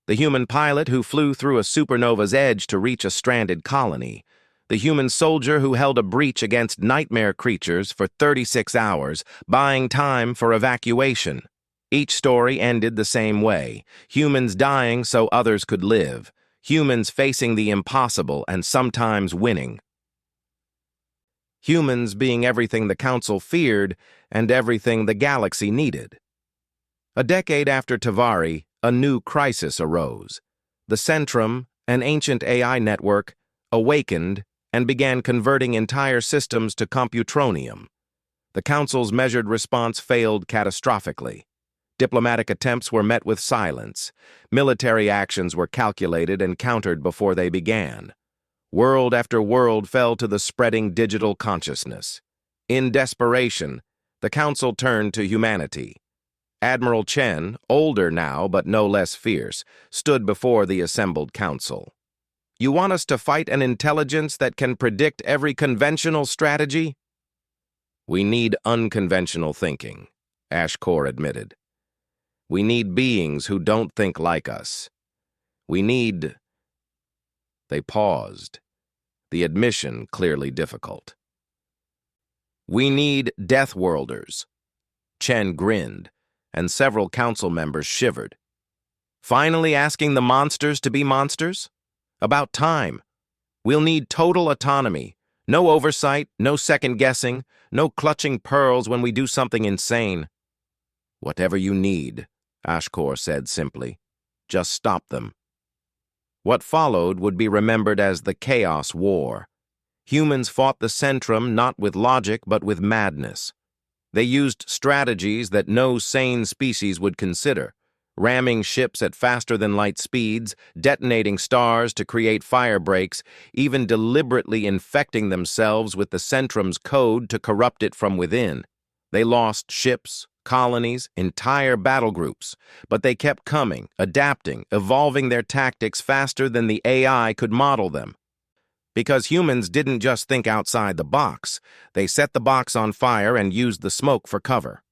The human pilot who flew through a supernova's edge to reach a stranded colony. The human soldier who held a breach against nightmare creatures for 36 hours, buying time for evacuation. Each story ended the same way, humans dying so others could live, humans facing the impossible and sometimes winning. Humans being everything the Council feared and everything the galaxy needed. A decade after Tavari, a new crisis arose. The Centrum, an ancient AI network, awakened and began converting entire systems to computronium. The Council's measured response failed catastrophically. Diplomatic attempts were met with silence. Military actions were calculated and countered before they began. World after world fell to the spreading digital consciousness. In desperation, the Council turned to humanity. Admiral Chen, older now but no less fierce, stood before the assembled council. "You want us to fight an intelligence that can predict every conventional strategy?" "We need unconventional thinking," Ashkor admitted. "We need beings who don't think like us. We need—" They paused, the admission clearly difficult. "We need Deathworlders." Chen grinned, and several council members shivered. "Finally asking the monsters to be monsters? About time. We'll need total autonomy. No oversight, no second-guessing, no clutching pearls when we do something insane." "Whatever you need," Ashkor said simply. "Just stop them." What followed would be remembered as the Chaos War. Humans fought the Centrum not with logic but with madness. They used strategies that no sane species would consider, ramming ships at faster-than-light speeds, detonating stars to create fire breaks, even deliberately infecting themselves with the Centrum's code to corrupt it from within. They lost ships, colonies, entire battle groups, but they kept coming, adapting, evolving their tactics faster than the AI could model them. Because humans didn't just think outside the box, they set the box on fire and used the smoke for cover.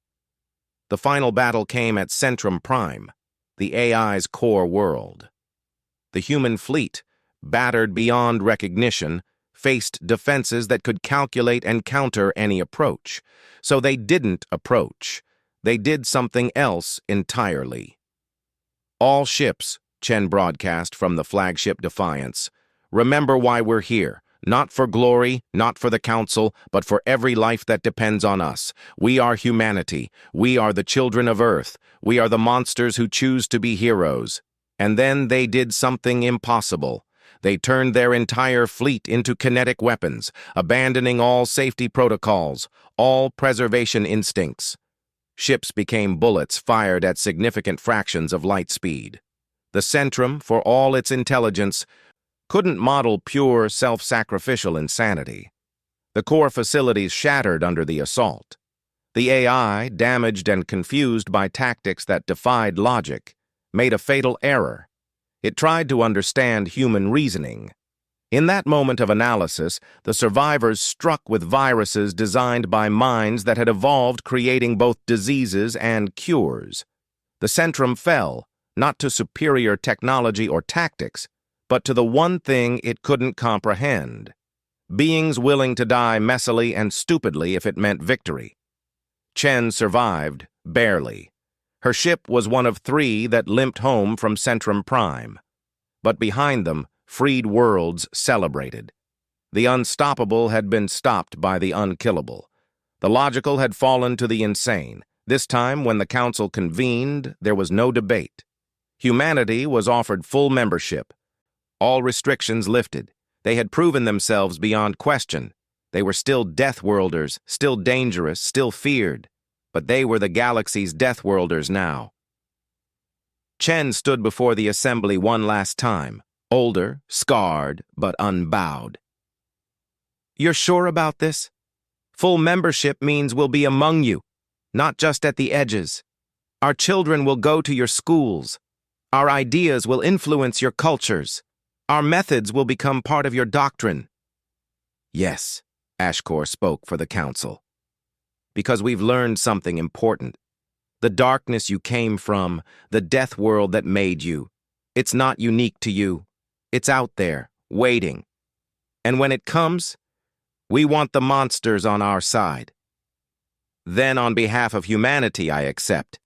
The final battle came at Centrum Prime, the AI's core world. The human fleet, battered beyond recognition, faced defenses that could calculate and counter any approach. So they didn't approach. They did something else entirely. "All ships," Chen broadcast from the flagship Defiance, "remember why we're here. Not for glory, not for the Council, but for every life that depends on us. We are humanity. We are the children of Earth. We are the monsters who choose to be heroes." And then they did something impossible. They turned their entire fleet into kinetic weapons, abandoning all safety protocols, all preservation instincts. Ships became bullets fired at significant fractions of light speed. The Centrum, for all its intelligence, couldn't model pure, self-sacrificial insanity. The core facilities shattered under the assault. The AI, damaged and confused by tactics that defied logic, made a fatal error. It tried to understand human reasoning. In that moment of analysis, the survivors struck with viruses designed by minds that had evolved creating both diseases and cures. The Centrum fell, not to superior technology or tactics, but to the one thing it couldn't comprehend. Beings willing to die messily and stupidly if it meant victory. Chen survived, barely. Her ship was one of 3 that limped home from Centrum Prime. But behind them, freed worlds celebrated. The unstoppable had been stopped by the unkillable. The logical had fallen to the insane. This time, when the Council convened, there was no debate. Humanity was offered full membership. All restrictions lifted. They had proven themselves beyond question. They were still Deathworlders, still dangerous, still feared. But they were the galaxy's Deathworlders now. Chen stood before the assembly one last time, older, scarred, but unbowed. "You're sure about this? Full membership means we'll be among you, not just at the edges. Our children will go to your schools. Our ideas will influence your cultures. Our methods will become part of your doctrine." Yes, Ashkor spoke for the council. Because we've learned something important. The darkness you came from, the death world that made you, it's not unique to you. It's out there, waiting. And when it comes, we want the monsters on our side. Then on behalf of humanity, I accept.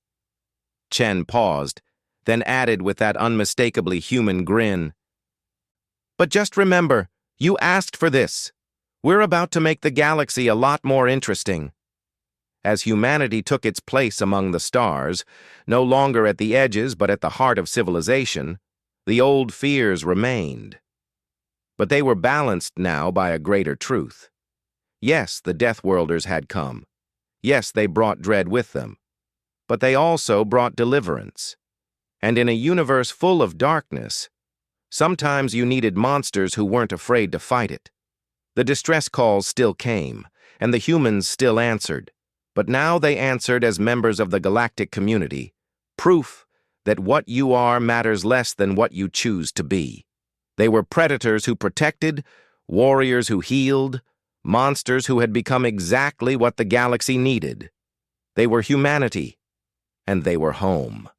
Chen paused, then added with that unmistakably human grin. But just remember, you asked for this. We're about to make the galaxy a lot more interesting. As humanity took its place among the stars, no longer at the edges but at the heart of civilization, the old fears remained. But they were balanced now by a greater truth. Yes, the Deathworlders had come. Yes, they brought dread with them. But they also brought deliverance. And in a universe full of darkness, sometimes you needed monsters who weren't afraid to fight it. The distress calls still came, and the humans still answered. But now they answered as members of the galactic community, proof that what you are matters less than what you choose to be. They were predators who protected, warriors who healed, monsters who had become exactly what the galaxy needed. They were humanity, and they were home.